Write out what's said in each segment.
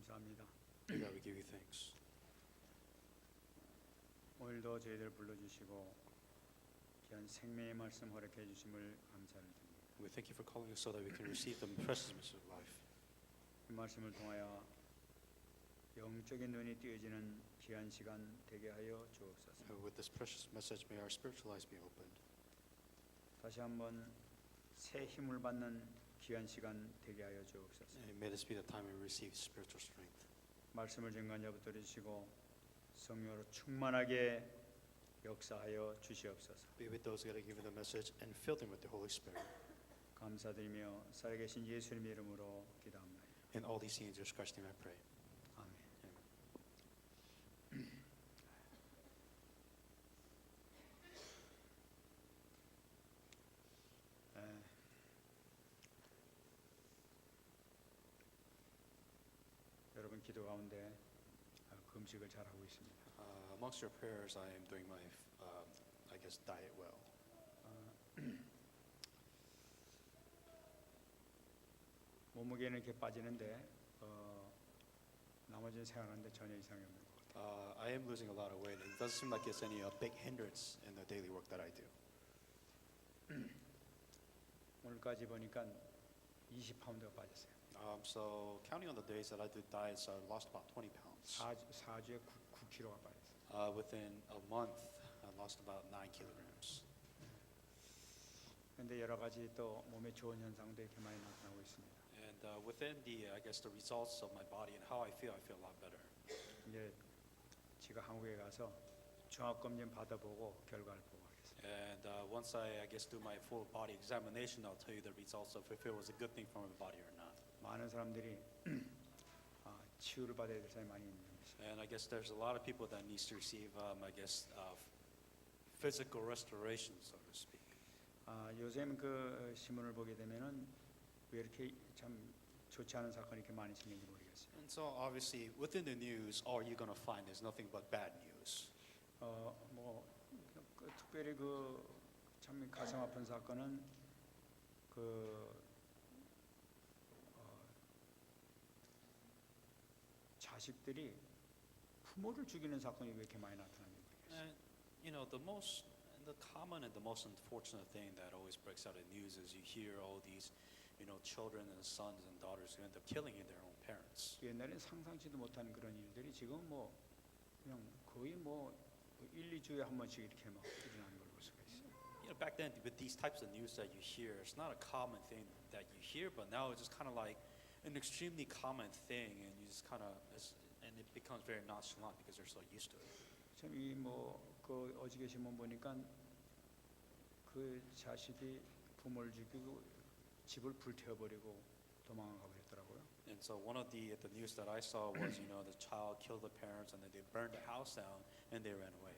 감사합니다. Dear God, we give you thanks. 오늘도 저희들 불러주시고 귀한 생명의 말씀 허락해 주심을 감사를 드립니다. We thank you for calling us so that we can receive the precious message of life. 이 말씀을 통하여 영적인 눈이 띄어지는 귀한 시간 되게 하여 주옵소서. And with this precious message, may our spiritual eyes be opened. 다시 한번 새 힘을 받는 귀한 시간 되게 하여 주옵소서. And may this be the time we receive spiritual strength. 말씀을 증거자부터 주시고 성령으로 충만하게 역사하여 주시옵소서. Be with those who are giving the message and fill them with the Holy Spirit. 감사드리며 살아계신 예수님의 이름으로 기도합니다. In all these things, in Jesus Christ's name I pray. 아멘. 여러분 기도 가운데 금식을 잘 하고 있습니다. Amongst your prayers, I am doing my, I guess, diet well. 몸무게는 이렇게 빠지는데 나머지는 생활하는데 전혀 이상이 없는 것 같아요. I am losing a lot of weight. It doesn't seem like it's any big hindrance in the daily work that I do. 오늘까지 보니까 20파운드가 빠졌어요. So counting on the days that I did diets, I lost about 20 pounds. 4주에 9kg가 빠졌어요. Within a month, I lost about 9 kilograms. 그런데 여러 가지 또 몸에 좋은 현상도 이렇게 많이 나타나고 있습니다. And within the, I guess, the results of my body and how I feel a lot better. 이제 제가 한국에 가서 종합검진 받아보고 결과를 보고 하겠습니다. And once I guess, do my full body examination, I'll tell you the results of if it was a good thing for my body or not. 많은 사람들이 치유를 받아야 될 사람이 많이 있는 것입니다. And I guess there's a lot of people that needs to receive, I guess, physical restoration, so to speak. 요즘 그 신문을 보게 되면은 왜 이렇게 참 좋지 않은 사건이 이렇게 많이 생기는지 모르겠어요. And so obviously, within the news, all you're gonna find is nothing but bad news. 특별히 그 참 가슴 아픈 사건은 자식들이 부모를 죽이는 사건이 왜 이렇게 많이 나타나는지 모르겠어요. And the common and the most unfortunate thing that always breaks out in news is you hear all these, children and sons and daughters who end up killing their own parents. 옛날엔 상상치도 못한 그런 일들이 지금 그냥 거의 1, 2주에 한 번씩 이렇게 막 일어나는 걸 볼 수가 있어요. Back then with these types of news that you hear, it's not a common thing that you hear, but now it's just kind of like an extremely common thing, and you just kind of, and it becomes very nonchalant because they're so used to it. 참 그 어저께 신문 보니까 그 자식이 부모를 죽이고 집을 불태워버리고 도망가 버렸더라고요. And so one of the news that I saw was, the child killed the parents and then they burned the house down and they ran away.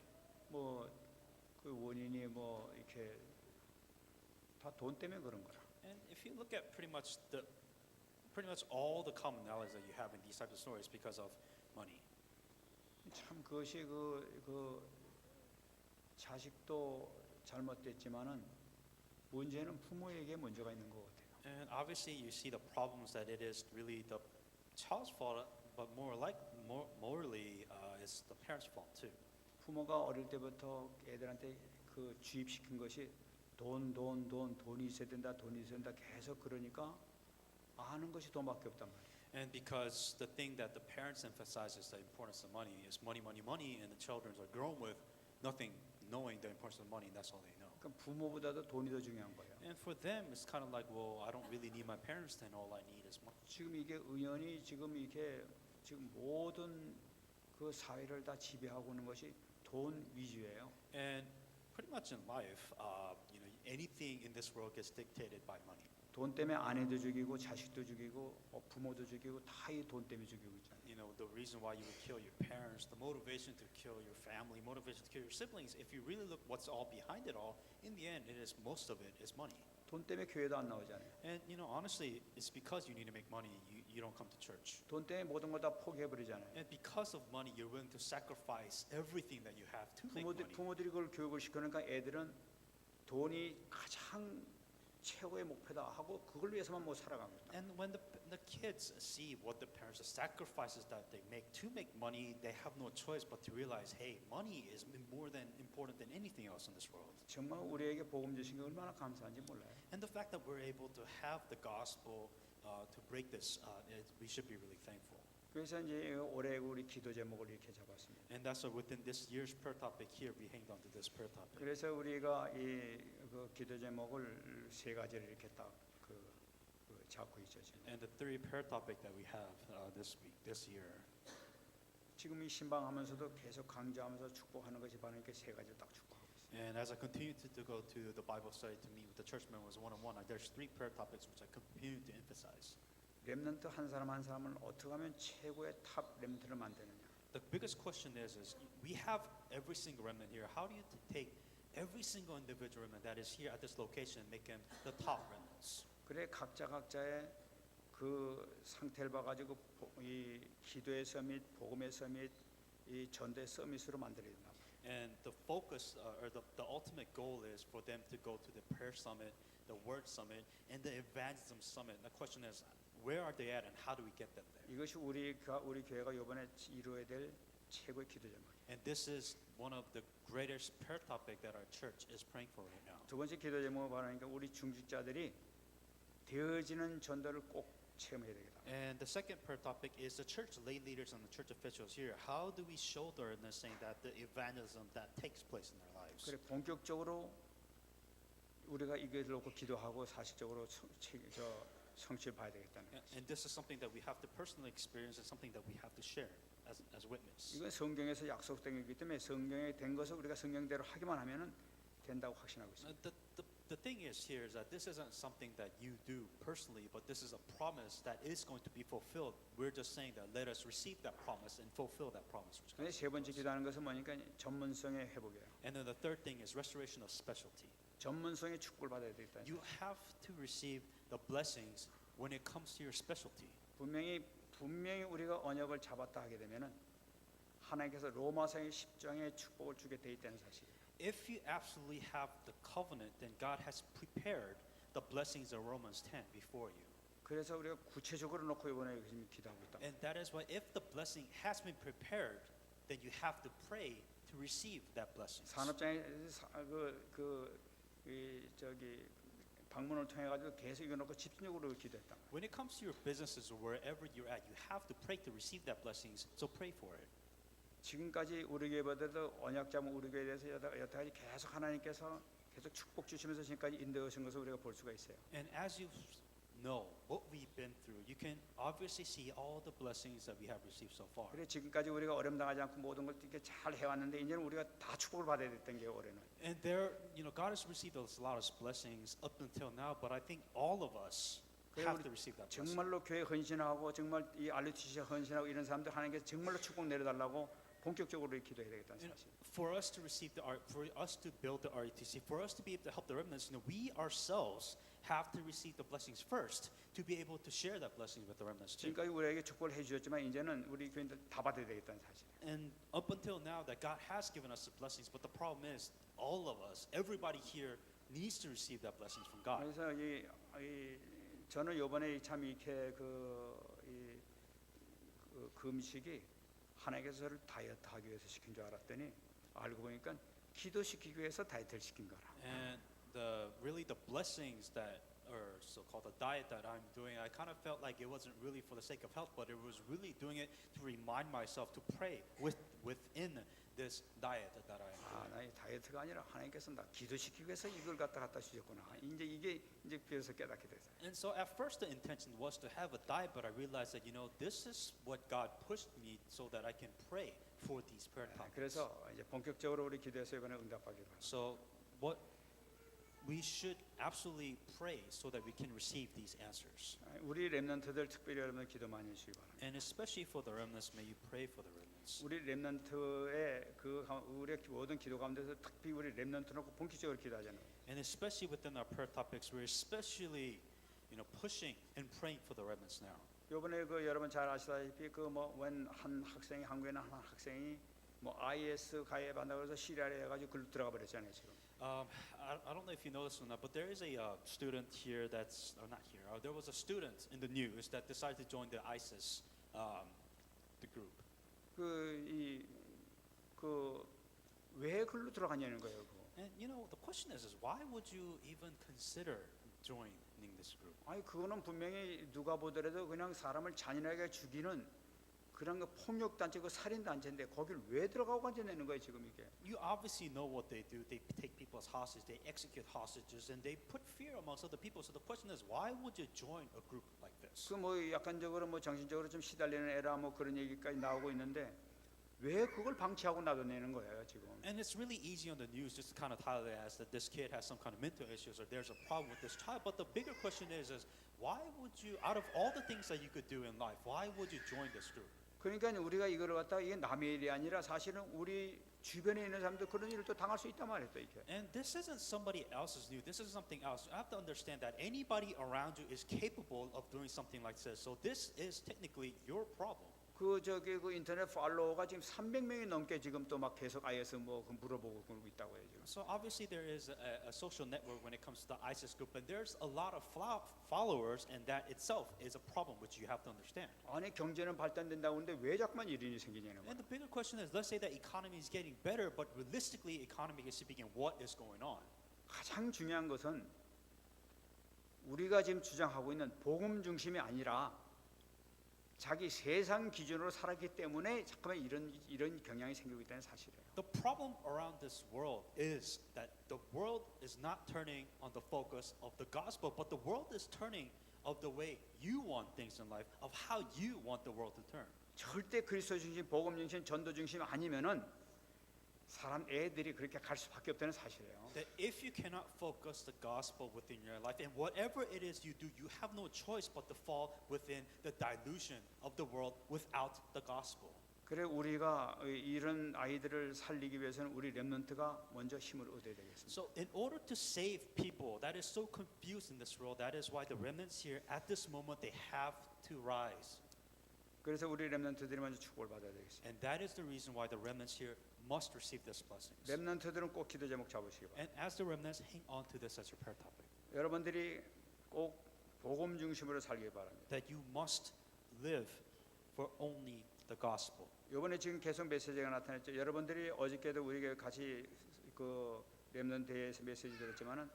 그 원인이 이렇게 다 돈 때문에 그런 거라. And if you look at pretty much all the commonalities that you have in these types of stories because of money. 참 그것이 그 자식도 잘못됐지만은 문제는 부모에게 문제가 있는 것 같아요. And obviously you see the problems that it is really the child's fault, but morally it's the parents' fault too. 부모가 어릴 때부터 애들한테 그 주입시킨 것이 돈이 있어야 된다, 돈이 있어야 된다 계속 그러니까 아는 것이 돈밖에 없단 말이에요. And because the thing that the parents emphasize is the importance of money is money, money, money, and the children are grown with nothing knowing the importance of money, and that's all they know. 그러니까 부모보다도 돈이 더 중요한 거예요. And for them, it's kind of like, well, I don't really need my parents, then all I need is money. 지금 이게 의연히 지금 모든 그 사회를 다 지배하고 있는 것이 돈 위주예요. And pretty much in life, anything in this world gets dictated by money. 돈 때문에 아내도 죽이고 자식도 죽이고 부모도 죽이고 다 이 돈 때문에 죽이고 있잖아요. The reason why you would kill your parents, the motivation to kill your family, motivation to kill your siblings, if you really look what's all behind it all, in the end, most of it is money. 돈 때문에 교회도 안 나오잖아요. And honestly, it's because you need to make money, you don't come to church. 돈 때문에 모든 걸 다 포기해 버리잖아요. And because of money, you're willing to sacrifice everything that you have to make money. 부모들이 그걸 교육을 시키니까 애들은 돈이 가장 최고의 목표다 하고 그걸 위해서만 못 살아갑니다. And when the kids see what the parents, the sacrifices that they make to make money, they have no choice but to realize, hey, money is more than important than anything else in this world. 정말 우리에게 복음 주신 게 얼마나 감사한지 몰라요. And the fact that we're able to have the gospel to break this, we should be really thankful. 그래서 이제 올해 우리 기도 제목을 이렇게 잡았습니다. And that's why within this year's prayer topic here, we hanged on to this prayer topic. 그래서 우리가 그 기도 제목을 세 가지를 이렇게 딱 잡고 있죠 지금. And the three prayer topic that we have this year. 지금 이 신방하면서도 계속 강조하면서 축복하는 것이 바로 이렇게 세 가지를 딱 축복하고 있어요. And as I continue to go to the Bible study to meet with the church members one-on-one, there's three prayer topics which I continue to emphasize. 렘넌트 한 사람 한 사람을 어떻게 하면 최고의 탑 렘넌트를 만드느냐. The biggest question is we have every single remnant here. How do you take every single individual remnant that is here at this location and make them the top remnants? 그래 각자의 그 상태를 봐가지고 이 기도의 서밋, 복음의 서밋, 이 전도의 서밋으로 만들어야 된다. And the focus or the ultimate goal is for them to go to the prayer summit, the word summit, and the evangelism summit. The question is, where are they at and how do we get them there? 이것이 우리 교회가 이번에 이루어야 될 최고의 기도 제목이에요. And this is one of the greatest prayer topic that our church is praying for right now. 두 번째 기도 제목은 바라니까 우리 중직자들이 되어지는 전도를 꼭 체험해야 되겠다. And the second prayer topic is the church lay leaders and the church officials here. How do we shoulder in this saying that the evangelism that takes place in their lives? 그래 본격적으로 우리가 이것을 놓고 기도하고 사실적으로 성취를 봐야 되겠다는 거죠. And this is something that we have to personally experience and something that we have to share as witness. 이건 성경에서 약속된 거기 때문에 성경에 된 것을 우리가 성경대로 하기만 하면은 된다고 확신하고 있습니다. The thing is here is that this isn't something that you do personally, but this is a promise that is going to be fulfilled. We're just saying that let us receive that promise and fulfill that promise. Which 근데 God 세 번째 has. 기도하는 것은 뭐니까 전문성의 회복이에요. And then the third thing is restoration of specialty. 전문성의 축복을 받아야 되겠다. You have to receive the blessings when it comes to your specialty. 분명히 우리가 언약을 잡았다 하게 되면은 하나님께서 로마서의 10장의 축복을 주게 돼 있다는 사실이에요. If you absolutely have the covenant, then God has prepared the blessings of Romans 10 before you. 그래서 우리가 구체적으로 놓고 이번에 지금 기도하고 있다. And that is why if the blessing has been prepared, then you have to pray to receive that blessing. 산업장에 방문을 통해 가지고 계속 이거 놓고 집중적으로 기도했다. When it comes to your businesses or wherever you're at, you have to pray to receive that blessings. So pray for it. 지금까지 우리 교회보다도 언약 잡은 우리 교회에 대해서 여태까지 계속 하나님께서 계속 축복 주시면서 지금까지 인도하신 것을 우리가 볼 수가 있어요. And as you know what we've been through, you can obviously see all the blessings that we have received so far. 그래 지금까지 우리가 어려움 당하지 않고 모든 걸 이렇게 잘 해왔는데 이제는 우리가 다 축복을 받아야 됐던 게 올해는. And there, God has received a lot of blessings up until now, but I think all of us have to receive that blessing. 정말로 교회 헌신하고 정말 이 RUTC 헌신하고 이런 사람들 하나님께서 정말로 축복 내려달라고 본격적으로 기도해야 되겠다는 사실. For us to receive for us to build the RUTC, for us to be able to help the remnants, we ourselves have to receive the blessings first to be able to share that blessing with the remnants too. 지금까지 우리에게 축복을 해주셨지만 이제는 우리 교인들 다 받아야 되겠다는 사실. And up until now, that God has given us the blessings, but the problem is, all of us, everybody here, needs to receive that blessings from God. 그래서 저는 이번에 참 이렇게 그 금식이 하나님께서 저를 다이어트하기 위해서 시킨 줄 알았더니 알고 보니까 기도시키기 위해서 다이어트를 시킨 거라. And really the blessings that or so-called the diet that I'm doing, I kind of felt like it wasn't really for the sake of health, but it was really doing it to remind myself to pray within this diet that I am doing. 나 이 다이어트가 아니라 하나님께서 나 기도시키기 위해서 이걸 갖다 주셨구나. 이게 그래서 깨닫게 됐어요. And so at first the intention was to have a diet, but I realized that this is what God pushed me so that I can pray for these prayer topics. 그래서 이제 본격적으로 우리 기도해서 이번에 응답하기를 바랍니다. So what we should absolutely pray so that we can receive these answers. 우리 렘넌트들 특별히 여러분들 기도 많이 해주시기 바랍니다. And especially for the remnants, may you pray for the remnants. 우리 렘넌트의 우리 모든 기도 가운데서 특히 우리 렘넌트 놓고 본격적으로 기도하잖아요. And especially within our prayer topics, we're especially pushing and praying for the remnants now. 이번에 여러분 잘 아시다시피 한 학생이 한국에 있는 한 학생이 뭐 IS 가입한다고 해서 시리아에 해가지고 글로 들어가 버렸잖아요 지금. I don't know if you know this or not, but there is a student here that's, or not here, there was a student in the news that decided to join the ISIS, the group. 왜 글로 들어갔냐는 거예요. 그거. And you know, the question is why would you even consider joining this group? 아니 그거는 분명히 누가 보더라도 그냥 사람을 잔인하게 죽이는 그런 거 폭력 단체, 그 살인 단체인데 거길 왜 들어가고 앉아내는 거예요 지금 이게? You obviously know what they do. They take people as hostages, they execute hostages, and they put fear amongst other people. So the question is, why would you join a group like this? 그 뭐 약간적으로 뭐 정신적으로 좀 시달리는 애라 뭐 그런 얘기까지 나오고 있는데 왜 그걸 방치하고 놔둬내는 거예요 지금? And it's really easy on the news just to kind of title it as that this kid has some kind of mental issues or there's a problem with this child. But the bigger question is why would you, out of all the things that you could do in life, why would you join this group? 그러니까 우리가 이거를 갖다가 이게 남의 일이 아니라 사실은 우리 주변에 있는 사람도 그런 일을 또 당할 수 있단 말이에요 또 이게. And this isn't somebody else's news. This is something else. You have to understand that anybody around you is capable of doing something like this. So this is technically your problem. 그 인터넷 팔로워가 지금 300명이 넘게 지금 또 막 계속 IS 뭐 물어보고 그러고 있다고요 지금. So obviously there is a social network when it comes to the ISIS group, and there's a lot of followers, and that itself is a problem which you have to understand. 아니 경제는 발전된다고 하는데 왜 자꾸만 이런 일이 생기냐는 거예요. And the bigger question is, let's say that economy is getting better, but realistically, economy is speaking, what is going on? 가장 중요한 것은 우리가 지금 주장하고 있는 복음 중심이 아니라 자기 세상 기준으로 살았기 때문에 잠깐만 이런 경향이 생기고 있다는 사실이에요. The problem around this world is that the world is not turning on the focus of the gospel, but the world is turning of the way you want things in life, of how you want the world to turn. 절대 그리스도 중심, 복음 중심, 전도 중심 아니면은 사람 애들이 그렇게 갈 수밖에 없다는 사실이에요. That if you cannot focus the gospel within your life, and whatever it is you do, you have no choice but to fall within the dilution of the world without the gospel. 그래 우리가 이런 아이들을 살리기 위해서는 우리 렘넌트가 먼저 힘을 얻어야 되겠습니다. So in order to save people that is so confused in this world, that is why the remnants here at this moment they have to rise. 그래서 우리 렘넌트들이 먼저 축복을 받아야 되겠습니다. And that is the reason why the remnants here must receive these blessings. 렘넌트들은 꼭 기도 제목 잡으시기 바랍니다. And as the remnants, hang on to this as your prayer topic. 여러분들이 꼭 복음 중심으로 살기 바랍니다. That you must live for only the gospel. 이번에 지금 계속 메시지가 나타났죠. 여러분들이 어저께도 우리에게 같이 그 렘넌트에서 메시지 들었지만은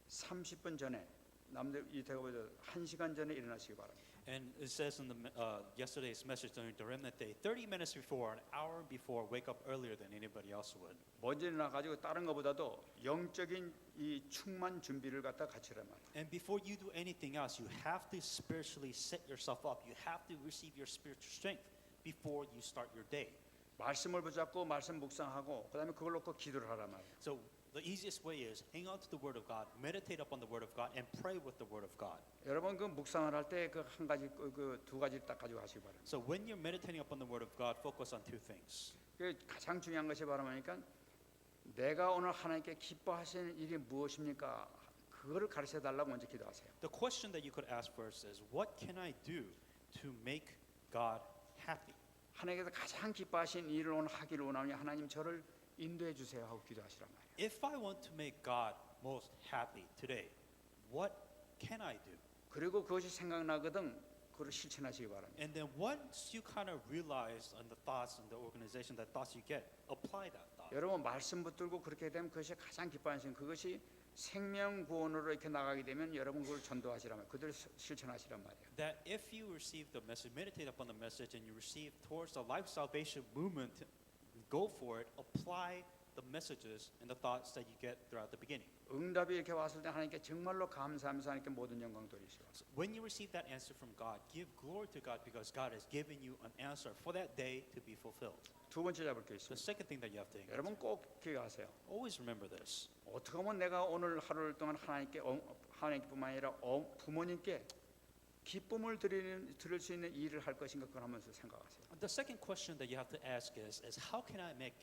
30분 전에 남들 이태가보다 1시간 전에 일어나시기 바랍니다. And it says in the yesterday's message during the remnant day, 30 minutes before, an hour before, wake up earlier than anybody else would. 먼저 일어나가지고 다른 것보다도 영적인 이 충만 준비를 갖다 갖추란 말이에요. And before you do anything else, you have to spiritually set yourself up. You have to receive your spiritual strength before you start your day. 말씀을 붙잡고 말씀 묵상하고 그다음에 그걸 놓고 기도를 하란 말이에요. So the easiest way is hang on to the Word of God, meditate upon the Word of God, and pray with the Word of God. 여러분 그 묵상을 할 때 그 한 가지 그 두 가지 딱 가지고 하시기 바랍니다. So when you're meditating upon the Word of God, focus on two things. 그 가장 중요한 것이 바로 뭐니까 내가 오늘 하나님께 기뻐하시는 일이 무엇입니까? 그거를 가르쳐 달라고 먼저 기도하세요. The question that you could ask first is, what can I do to make God happy? 하나님께서 가장 기뻐하신 일을 오늘 하기를 원하니 하나님 저를 인도해 주세요 하고 기도하시란 말이에요. If I want to make God most happy today, what can I do? 그리고 그것이 생각나거든 그걸 실천하시기 바랍니다. And then once you kind of realize on the thoughts and the organization, the thoughts you get, apply that thought. 여러분 말씀 붙들고 그렇게 되면 그것이 가장 기뻐하시는 그것이 생명 구원으로 이렇게 나가게 되면 여러분 그걸 전도하시란 말이에요. 그들 실천하시란 말이에요. That if you receive the message, meditate upon the message, and you receive towards the life salvation movement, go for it, apply the messages and the thoughts that you get throughout the beginning. 응답이 이렇게 왔을 때 하나님께 정말로 감사하면서 하나님께 모든 영광 돌리시고 So when you receive that answer from God, give glory to God because God has given you an answer for that day to be fulfilled. 두 번째 잡을 게 The 있습니다. second thing that you have to 여러분 꼭 기억하세요. always remember this. 어떻게 하면 내가 오늘 하루를 동안 하나님께 하나님뿐만 아니라 부모님께 기쁨을 들을 수 있는 일을 할 것인가 그걸 하면서 생각하세요. The second question that you have to ask is how can I make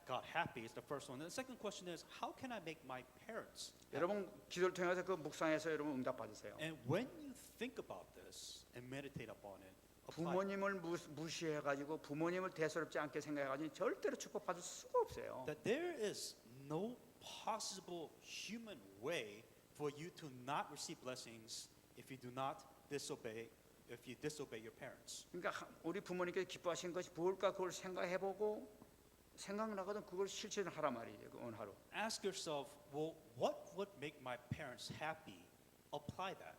God happy is the first one. And the second question is how can I make my parents happy? 여러분 기도를 통해서 그 묵상해서 여러분 응답 받으세요. And when you think about this and meditate upon it, apply. 부모님을 무시해가지고 부모님을 대수롭지 않게 생각해가지고 절대로 축복받을 수가 없어요. That there is no possible human way for you to not receive blessings if you do not disobey, if you disobey your parents. 그러니까 우리 부모님께서 기뻐하신 것이 뭘까 그걸 생각해보고 생각나거든 그걸 실천하라 말이에요. 그 오늘 하루. Ask yourself, well, what would make my parents happy? Apply that.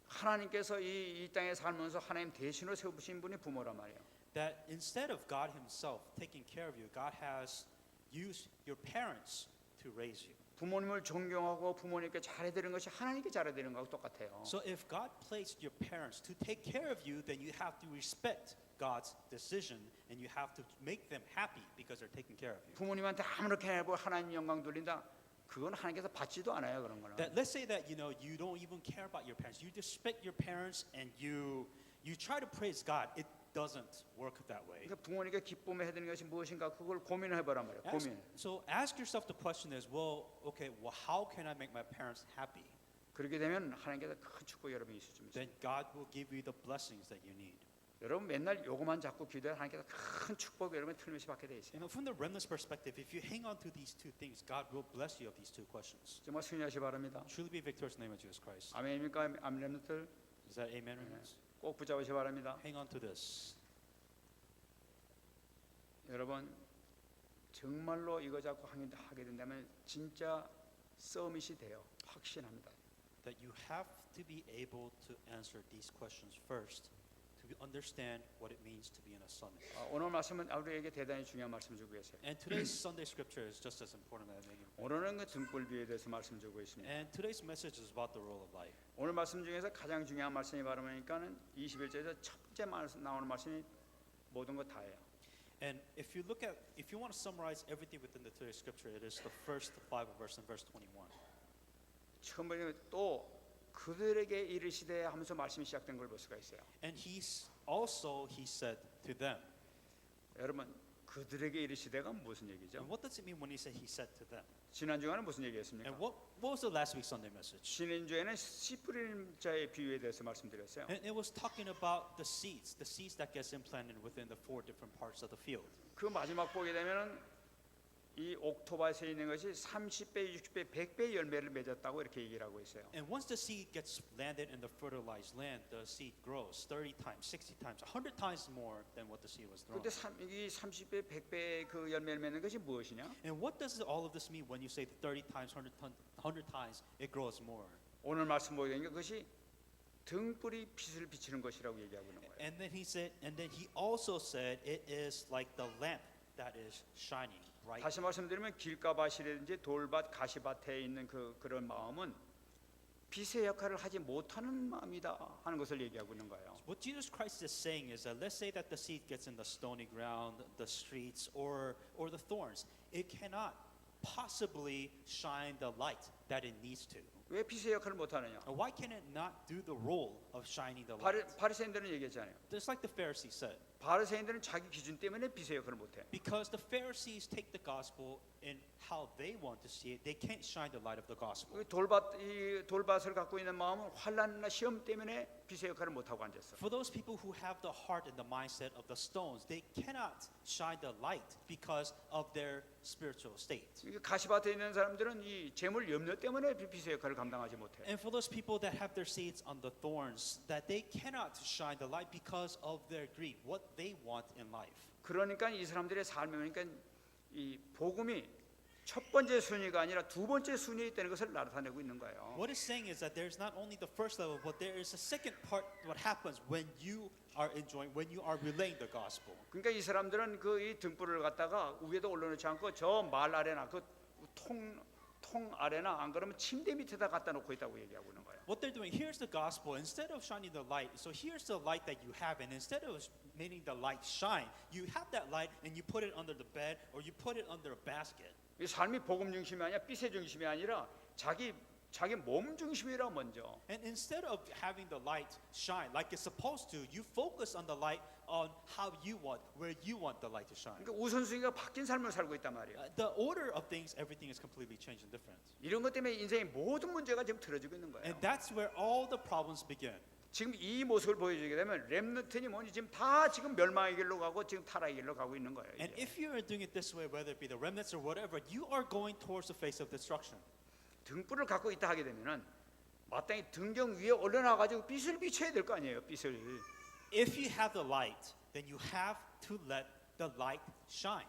하나님께서 이 땅에 살면서 하나님 대신으로 세우신 분이 부모란 말이에요. That instead of God Himself taking care of you, God has used your parents to raise you. 부모님을 존경하고 부모님께 잘해드리는 것이 하나님께 잘해드리는 것하고 똑같아요. So if God placed your parents to take care of you, then you have to respect God's decision and you have to make them happy because they're taking care of you. 부모님한테 아무렇게 해고 하나님 영광 돌린다. 그건 하나님께서 받지도 않아요 그런 거는. That let's say that you don't even care about your parents. You respect your parents and you try to praise God. It doesn't work that way. 그러니까 부모님께 기쁨을 해드리는 것이 무엇인가 그걸 고민해보란 말이에요. 고민. So ask yourself the question is, well, okay, well, how can I make my parents happy? 그렇게 되면 하나님께서 큰 축복 여러분이 있을 줄 Then 믿습니다. God will give you the blessings that you need. 여러분 맨날 요거만 잡고 기도해 하나님께서 큰 축복 여러분 틀림없이 받게 돼 있어요. From the remnant's perspective, if you hang on to these two things, God will bless you of these two questions. 정말 승리하시 바랍니다. Truly be victorious in the name of Jesus Christ. 아멘입니까? 아멘들 Is that amen? remnants? 꼭 붙잡으시 바랍니다. Hang on to this. 여러분 정말로 이거 잡고 하게 된다면 진짜 서밋이 돼요. 확신합니다. That you have to be able to answer these questions first to understand what it means to be in a summit. 오늘 말씀은 우리에게 대단히 중요한 말씀 주고 계세요. And today's Sunday scripture is just as important as any. 오늘은 그 등불비에 대해서 말씀 주고 있습니다. And today's message is about the role of light. 오늘 말씀 중에서 가장 중요한 말씀이 바로 뭐니까는 21절에서 첫 번째 나오는 말씀이 모든 것 다예요. And if you want to summarize everything within the today's scripture, it is the first 5 verse and verse 21. 처음 보면 또 그들에게 이르시되 하면서 말씀이 시작된 걸 볼 수가 있어요. And he said to them. 여러분 그들에게 이르시되가 무슨 얘기죠? And what does it mean when he said to them? 지난 주간에 무슨 얘기했습니까? And what was the last week's Sunday message? 지난 주에는 씨 뿌리는 자의 비유에 대해서 말씀드렸어요. And it was talking about the seeds that gets implanted within the 4 different parts of the field. 그 마지막 보게 되면은 이 옥토바스에 있는 것이 30배, 60배, 100배 열매를 맺었다고 이렇게 얘기를 하고 있어요. And once the seed gets landed in the fertilized land, the seed grows 30 times, 60 times, 100 times more than what the seed was thrown. 근데 이 30배, 100배 그 열매를 맺는 것이 무엇이냐? And what does all of this mean when you say 30 times, 100 times, it grows more? 오늘 말씀 보게 되니까 그것이 등불이 빛을 비치는 것이라고 얘기하고 있는 거예요. And then he also said it is like the lamp that is shining bright. 다시 말씀드리면 길가밭이라든지 돌밭, 가시밭에 있는 그런 마음은 빛의 역할을 하지 못하는 마음이다 하는 것을 얘기하고 있는 거예요. What Jesus Christ is saying is that let's say that the seed gets in the stony ground, the streets, or the thorns. It cannot possibly shine the light that it needs to. 왜 빛의 역할을 못하느냐? Why can it not do the role of shining the light? 바리새인들은 얘기했잖아요. Just like the Pharisees said. 바리새인들은 자기 기준 때문에 빛의 역할을 못해. Because the Pharisees take the gospel in how they want to see it, they can't shine the light of the gospel. 이 돌밭을 갖고 있는 마음은 환난이나 시험 때문에 빛의 역할을 못 하고 앉았어. For those people who have the heart and the mindset of the stones, they cannot shine the light because of their spiritual state. 가시밭에 있는 사람들은 이 재물 염려 때문에 빛의 역할을 감당하지 못해. And for those people that have their seeds on the thorns, that they cannot shine the light because of their greed, what they want in life. 그러니까 이 사람들의 삶에 보니까 이 복음이 첫 번째 순위가 아니라 두 번째 순위에 있다는 것을 나타내고 있는 거예요. What it's saying is that there's not only the first level, but there is a second part. What happens when you are relaying the gospel? 그러니까 이 사람들은 그 이 등불을 갖다가 위에도 올려놓지 않고 저 말 아래나 그 통 아래나 안 그러면 침대 밑에다 갖다 놓고 있다고 얘기하고 있는 거예요. What they're doing, here's the gospel. Instead of shining the light, so here's the light that you have, and instead of making the light shine, you have that light and you put it under the bed or you put it under a basket. 이 삶이 복음 중심이 아니라 빛의 중심이 아니라 자기 몸 중심이라 먼저. And instead of having the light shine like it's supposed to, you focus on the light on how you want, where you want the light to shine. 그러니까 우선순위가 바뀐 삶을 살고 있단 말이에요. The order of things, everything is completely changed and different. 이런 것 때문에 인생의 모든 문제가 지금 틀어지고 있는 거예요. And that's where all the problems begin. 지금 이 모습을 보여주게 되면 렘넌트니 뭐니 지금 다 지금 멸망의 길로 가고 지금 타락의 길로 가고 있는 거예요. And 이제. if you are doing it this way, whether it be the remnants or whatever, you are going towards the face of destruction. 등불을 갖고 있다 하게 되면은 마땅히 등경 위에 올려놔 가지고 빛을 비춰야 될 거 아니에요. 빛을. If you have the light, then you have to let the light shine.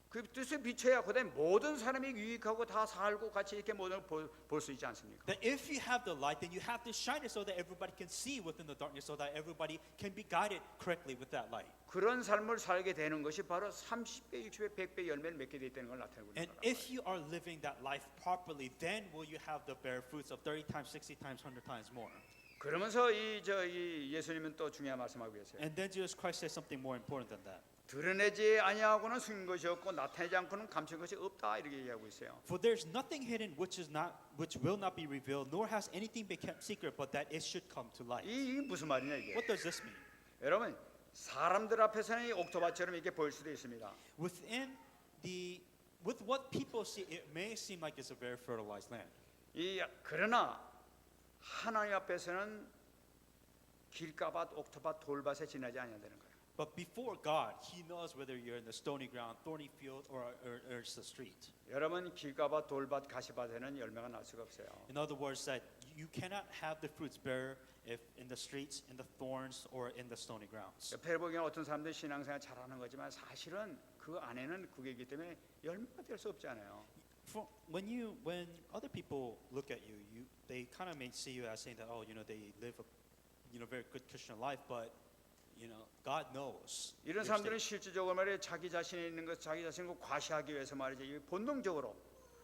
그 뜻을 비춰야 그다음에 모든 사람이 유익하고 다 살고 같이 이렇게 모든 볼 수 있지 않습니까? That if you have the light, then you have to shine it so that everybody can see within the darkness, so that everybody can be guided correctly with that light. 그런 삶을 살게 되는 것이 바로 30배, 60배, 100배 열매를 맺게 돼 있다는 걸 나타내고 있는 And 거예요. if you are living that life properly, then will you have the bear fruits of 30 times, 60 times, 100 times more. 그러면서 이 예수님은 또 중요한 말씀하고 계세요. And then Jesus Christ says something more important than that. 드러내지 아니하고는 숨긴 것이 없고 나타내지 않고는 감춘 것이 없다 이렇게 얘기하고 있어요. For there's nothing hidden which will not be revealed, nor has anything been kept secret, but that it should come to light. 이게 무슨 말이냐 이게? What does this mean? 여러분 사람들 앞에서는 이 옥토밭처럼 이렇게 보일 수도 있습니다. With what people see, it may seem like it's a very fertilized land. 그러나 하나님 앞에서는 길가밭, 옥토밭, 돌밭에 지나지 아니한다는 거예요. But before God, He knows whether you're in the stony ground, thorny field, or it's the street. 여러분 길가밭, 돌밭, 가시밭에는 열매가 날 수가 없어요. In other words, that you cannot have the fruits bear if in the streets, in the thorns, or in the stony grounds. 옆에 보기에는 어떤 사람들이 신앙생활 잘하는 거지만 사실은 그 안에는 그게 있기 때문에 열매가 될 수 없잖아요. When other people look at you, they kind of may see you as saying that, oh, they live a very good Christian life, but God knows. 이런 사람들은 실질적으로 말이에요 자기 자신에 있는 것, 자기 자신을 과시하기 위해서 말이죠. 본능적으로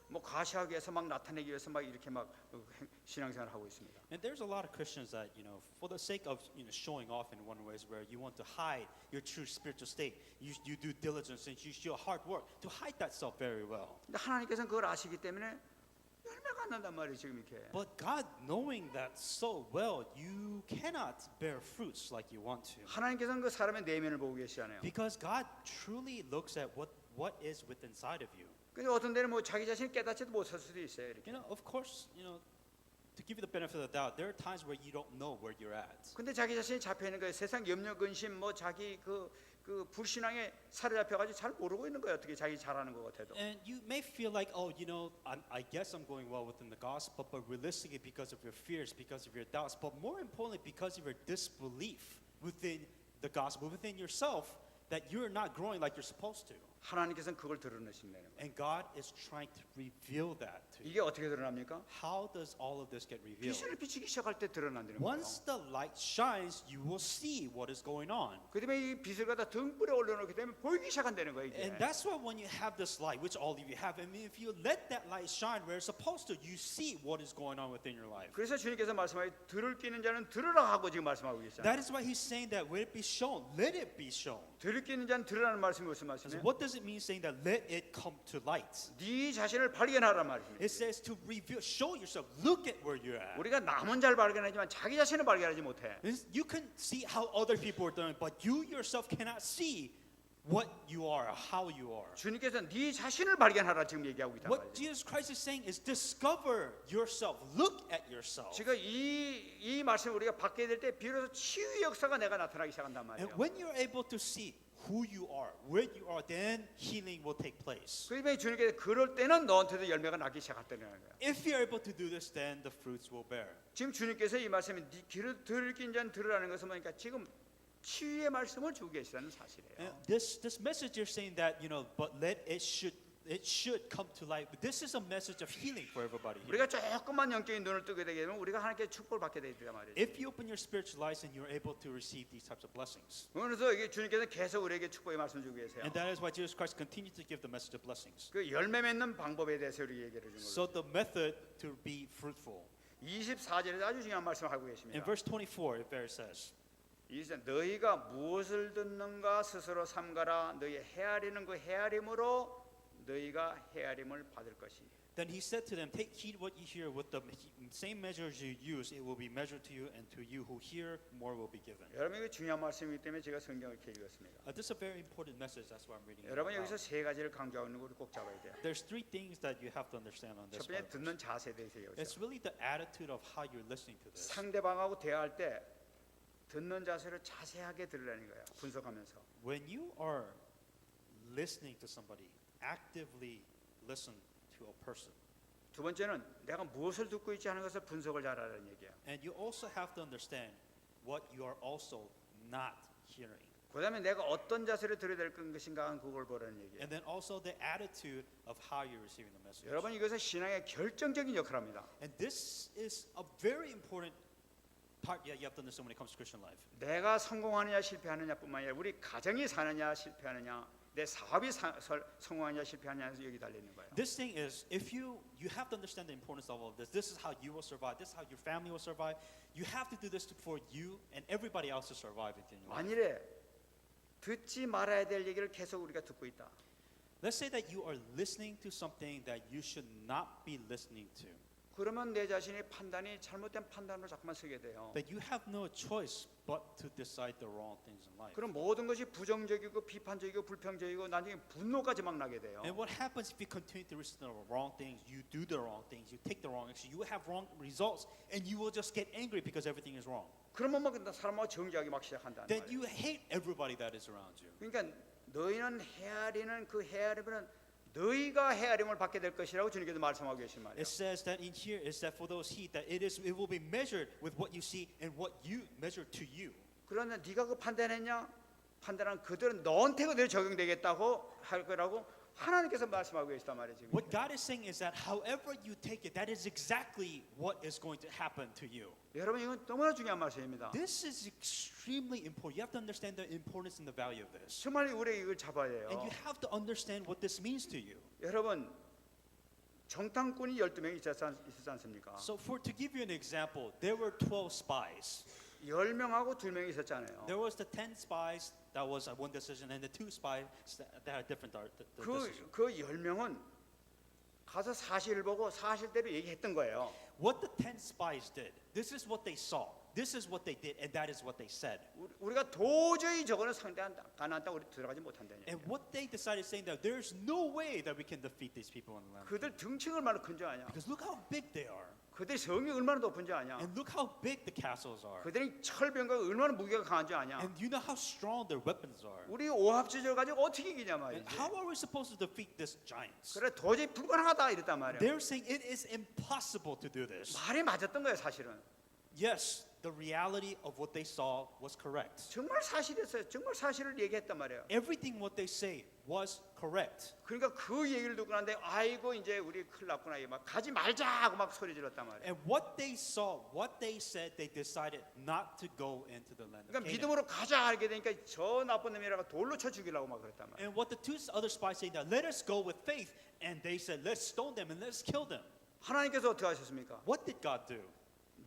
뭐 과시하기 위해서 막 나타내기 위해서 막 이렇게 막 신앙생활을 하고 있습니다. And there's a lot of Christians that for the sake of showing off in one ways, where you want to hide your true spiritual state, you do diligence and you show hard work to hide that self very well. 근데 하나님께서는 그걸 아시기 때문에 열매가 안 난단 말이에요 지금 이렇게. But God, knowing that so well, you cannot bear fruits like you want to. 하나님께서는 그 사람의 내면을 보고 계시잖아요. Because God truly looks at what is within inside of you. 근데 어떤 데는 뭐 자기 자신을 깨닫지도 못할 수도 있어요 이렇게. Of course, to give you the benefit of the doubt, there are times where you don't know where you're at. 근데 자기 자신이 잡혀 있는 거예요. 세상 염려 근심 뭐 자기 그 불신앙에 사로잡혀가지고 잘 모르고 있는 거예요. 어떻게 자기 잘하는 것 같아도. And you may feel like, oh, I guess I'm going well within the gospel, but realistically, because of your fears, because of your doubts, but more importantly, because of your disbelief within the gospel, within yourself, that you're not growing like you're supposed to. 하나님께서는 그걸 드러내신다는 거예요. And God is trying to reveal that to you. 이게 어떻게 드러납니까? How does all of this get revealed? 빛을 비치기 시작할 때 드러난다는 거예요. Once the light shines, you will see what is going on. 그다음에 이 빛을 갖다 등불에 올려놓게 되면 보이기 시작한다는 거예요. 이게. And that's why when you have this light, which all of you have, I mean, if you let that light shine where it's supposed to, you see what is going on within your life. 그래서 주님께서 말씀하기 들을 끼는 자는 들으라 하고 지금 말씀하고 계시잖아요. That is why he's saying that let it be shown, let it be shown. 들을 끼는 자는 들으라는 말씀이 무슨 So 말씀이에요? what does it mean saying that let it come to light? 네 자신을 발견하란 말입니다. It says to reveal, show yourself, look at where you're at. 우리가 남은 잘 발견하지만 자기 자신을 발견하지 못해. You can see how other people are doing, but you yourself cannot see what you are, how you are. 주님께서 네 자신을 발견하라 지금 얘기하고 있단 What 말이에요. Jesus Christ is saying is discover yourself, look at yourself. 지금 이 말씀을 우리가 받게 될 때 비로소 치유의 역사가 내가 나타나기 시작한단 And 말이에요. when you're able to see who you are, where you are, then healing will take place. 그러면 주님께서 그럴 때는 너한테도 열매가 나기 시작했다는 거예요. If you're able to do this, then the fruits will bear. 지금 주님께서 이 말씀에 네 귀를 들을 낀 자는 들으라는 것은 뭐니까 지금 치유의 말씀을 주고 계시다는 사실이에요. And this message you're saying that but it should come to light. But this is a message of healing for everybody here. 우리가 조금만 영적인 눈을 뜨게 되게 되면 우리가 하나님께 축복을 받게 되단 말이에요. If you open your spiritual eyes and you're able to receive these types of blessings. 그래서 이게 주님께서 계속 우리에게 축복의 말씀 주고 계세요. And that is why Jesus Christ continues to give the message of blessings. 그 열매 맺는 방법에 대해서 우리 얘기를 준 So 거예요. the method to be fruitful. 24절에 아주 중요한 말씀을 하고 In 계십니다. verse 24, it there says, 이제 너희가 무엇을 듣는가 스스로 삼가라. 너희 헤아리는 그 헤아림으로 너희가 헤아림을 받을 것이. Then he said to them, take heed what you hear. With the same measures you use, it will be measured to you, and to you who hear, more will be given. 여러분 이게 중요한 말씀이기 때문에 제가 성경을 이렇게 읽었습니다. This is a very important message. That's why I'm reading it. 여러분 out 여기서 loud. 세 가지를 강조하고 있는 걸 꼭 잡아야 돼요. There's three things that you have to understand on 첫 this. 번째 Bible. 듣는 자세에 대해서 얘기하죠. It's really the attitude of how you're listening to this. 상대방하고 대화할 때 듣는 자세로 자세하게 들으라는 거야. 분석하면서. When you are listening to somebody, actively listen to a person. 두 번째는 내가 무엇을 듣고 있지 하는 것을 분석을 잘하라는 얘기야. And you also have to understand what you are also not hearing. 그다음에 내가 어떤 자세로 들어야 될 것인가 하는 그걸 보라는 얘기야. And then also the attitude of how you're receiving the message. 여러분 이것은 신앙의 결정적인 역할을 합니다. And this is a very important part you have to understand when it comes to Christian life. 내가 성공하느냐 실패하느냐뿐만 아니라 우리 가정이 사느냐 실패하느냐, 내 사업이 성공하느냐 실패하느냐 여기 달려 있는 거예요. This thing is, if you have to understand the importance of all of this. This is how you will survive. This is how your family will survive. You have to do this for you and everybody else to survive within your life. 만일에 듣지 말아야 될 얘기를 계속 우리가 듣고 있다. Let's say that you are listening to something that you should not be listening to. 그러면 내 자신의 판단이 잘못된 판단으로 자꾸만 서게 돼요. That you have no choice but to decide the wrong things in life. 그럼 모든 것이 부정적이고 비판적이고 불평적이고 나중에 분노까지 막 나게 돼요. And what happens if you continue to listen to the wrong things, you do the wrong things, you take the wrong action, you will have wrong results, and you will just get angry because everything is wrong. 그러면 막 사람하고 정지하기 막 시작한다는 Then 말이에요. you hate everybody that is around you. 그러니까 너희는 헤아리는 그 헤아림은 너희가 헤아림을 받게 될 것이라고 주님께서 말씀하고 계신 말이에요. It says that in here is that for those heat that it will be measured with what you see and what you measure to you. 그러나 네가 그 판단했냐? 판단한 그들은 너한테 그대로 적용되겠다고 할 거라고 하나님께서 말씀하고 계시단 말이에요. 지금. What God is saying is that however you take it, that is exactly what is going to happen to you. 여러분 이건 너무나 중요한 말씀입니다. This is extremely important. You have to understand the importance and the value of this. 정말 우리 이걸 잡아야 해요. And you have to understand what this means to you. 여러분 정탐꾼이 12명이 있었지 않습니까? So to give you an example, there were 12 spies. 10명하고 2명이 있었잖아요. There was the 10 spies that was one decision, and the 2 spies that had different decisions. 그 10명은 가서 사실을 보고 사실대로 얘기했던 거예요. What the 10 spies did, this is what they saw, this is what they did, and that is what they said. 우리가 도저히 저거는 상대한 가나안 땅 우리 들어가지 못한다는 And 얘기예요. what they decided saying that there's no way that we can defeat these people in the land. 그들 등치가 얼마나 큰 줄 아냐? Because look how big they are. 그들이 성이 얼마나 높은 줄 아냐? And look how big the castles are. 그들이 철병과 얼마나 무게가 강한 줄 아냐? And you know how strong their weapons are. 우리 오합지졸 가지고 어떻게 이기냐 And 말이지. how are we supposed to defeat these giants? 그래 도저히 불가능하다 이랬단 말이야. They're saying it is impossible to do this. 말이 맞았던 거예요 사실은. Yes, the reality of what they saw was correct. 정말 사실이었어요. 정말 사실을 얘기했단 말이에요. Everything what they say was correct. 그러니까 그 얘기를 듣고 나는데 아이고 이제 우리 큰일 났구나 막 가지 말자 하고 막 소리 질렀단 말이에요. And what they saw, what they said, they decided not to go into the land of 그러니까 Canaan. 믿음으로 가자 하게 되니까 저 나쁜 놈이라가 돌로 쳐 죽이려고 막 그랬단 말이에요. And what the 2 other spies say now, let us go with faith. And they said, let's stone them and let's kill them. 하나님께서 어떻게 하셨습니까? What did God do?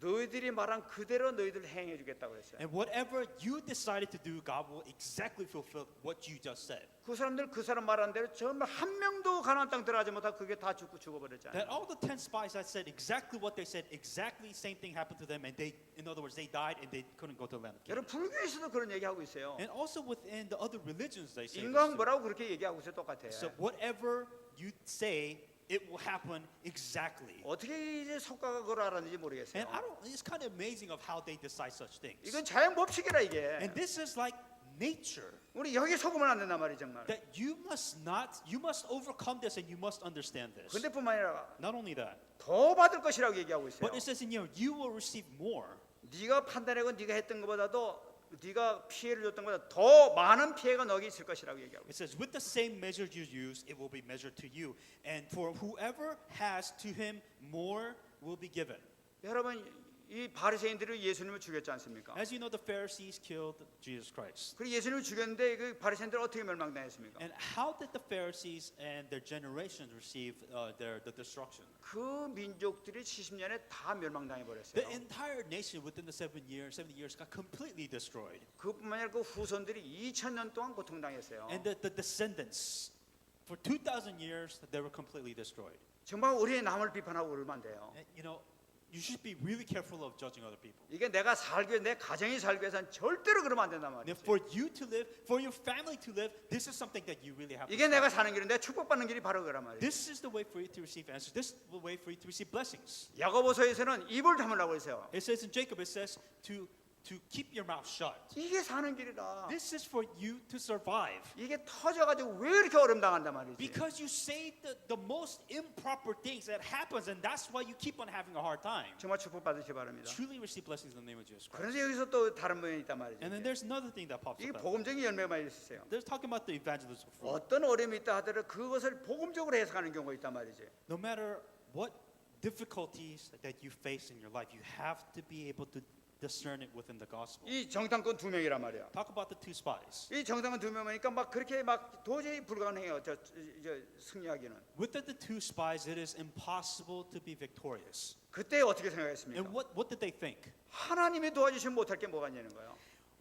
너희들이 말한 그대로 너희들 행해 주겠다고 그랬어요. And whatever you decided to do, God will exactly fulfill what you just said. 그 사람들 그 사람 말한 대로 정말 한 명도 가나안 땅 들어가지 못하고 그게 다 죽어버렸잖아요. That all the 10 spies that said exactly what they said, exactly same thing happened to them, and they, in other words, they died and they couldn't go to the land of Canaan. 여러분 불교에서도 그런 얘기하고 있어요. And also within the other religions, they say this 인간 too. 뭐라고 그렇게 얘기하고 있어요. 똑같아요. So whatever you say, it will happen exactly. 어떻게 이제 성과가 그걸 알았는지 모르겠어요. And it's kind of amazing of how they decide such things. 이건 자연 법칙이라 이게. And this is like nature. 우리 여기 속으면 안 된단 말이에요 정말. That you must overcome this and you must understand this. 근데 뿐만 아니라 Not only that, 더 받을 것이라고 얘기하고 있어요. but it says in here, you will receive more. 네가 판단하고 네가 했던 것보다도 네가 피해를 줬던 것보다 더 많은 피해가 너에게 있을 것이라고 얘기하고 있어요. It says, with the same measure you use, it will be measured to you. And for whoever has to him, more will be given. 여러분 이 바리새인들이 예수님을 죽였지 않습니까? As you know, the Pharisees killed Jesus Christ. 그 예수님을 죽였는데 그 바리새인들 어떻게 멸망당했습니까? And how did the Pharisees and their generations receive the destruction? 그 민족들이 70년에 다 멸망당해 버렸어요. The entire nation within the 70 years got completely destroyed. 그뿐만 아니라 그 후손들이 2000년 동안 고통당했어요. And the descendants, for 2,000 years, they were completely destroyed. 정말 우리의 남을 비판하고 그러면 안 돼요. And, you know, you should be really careful of judging other people. 이게 내가 살기 위해 내 가정이 살기 위해서는 절대로 그러면 안 된단 And 말이에요. for you to live, for your family to live, this is something that you really have to 이게 stop. 내가 사는 길인데 축복받는 길이 바로 그란 말이에요. This is the way for you to receive answers. This is the way for you to receive blessings. 야고보서에서는 입을 다물라고 했어요. It says in Jacob, it says to to keep your mouth shut. 이게 사는 길이다. This is for you to survive. 이게 터져가지고 왜 이렇게 얼음 당한단 말이지? Because you say the most improper things that happens, and that's why you keep on having a hard time. 정말 축복 받으시기 바랍니다. Truly receive blessings in the name of Jesus Christ. 그런데 여기서 또 다른 부분이 있단 말이죠. And then there's another thing that pops 이게 up. 복음적인 열매가 있으세요. There's talking about the evangelism fruit. 어떤 어려움이 있다 하더라도 그것을 복음적으로 해석하는 경우가 있단 말이지. No matter what difficulties that you face in your life, you have to be able to discern it within the gospel. 이 정탐꾼 두 명이란 말이야. Talk about the two spies. 이 정탐꾼 두 명이니까 막 그렇게 막 도저히 불가능해요. 저 승리하기는. Within the two spies, it is impossible to be victorious. 그때 어떻게 생각했습니까? And what did they think? 하나님이 도와주시면 못할 게 뭐가 있냐는 거예요.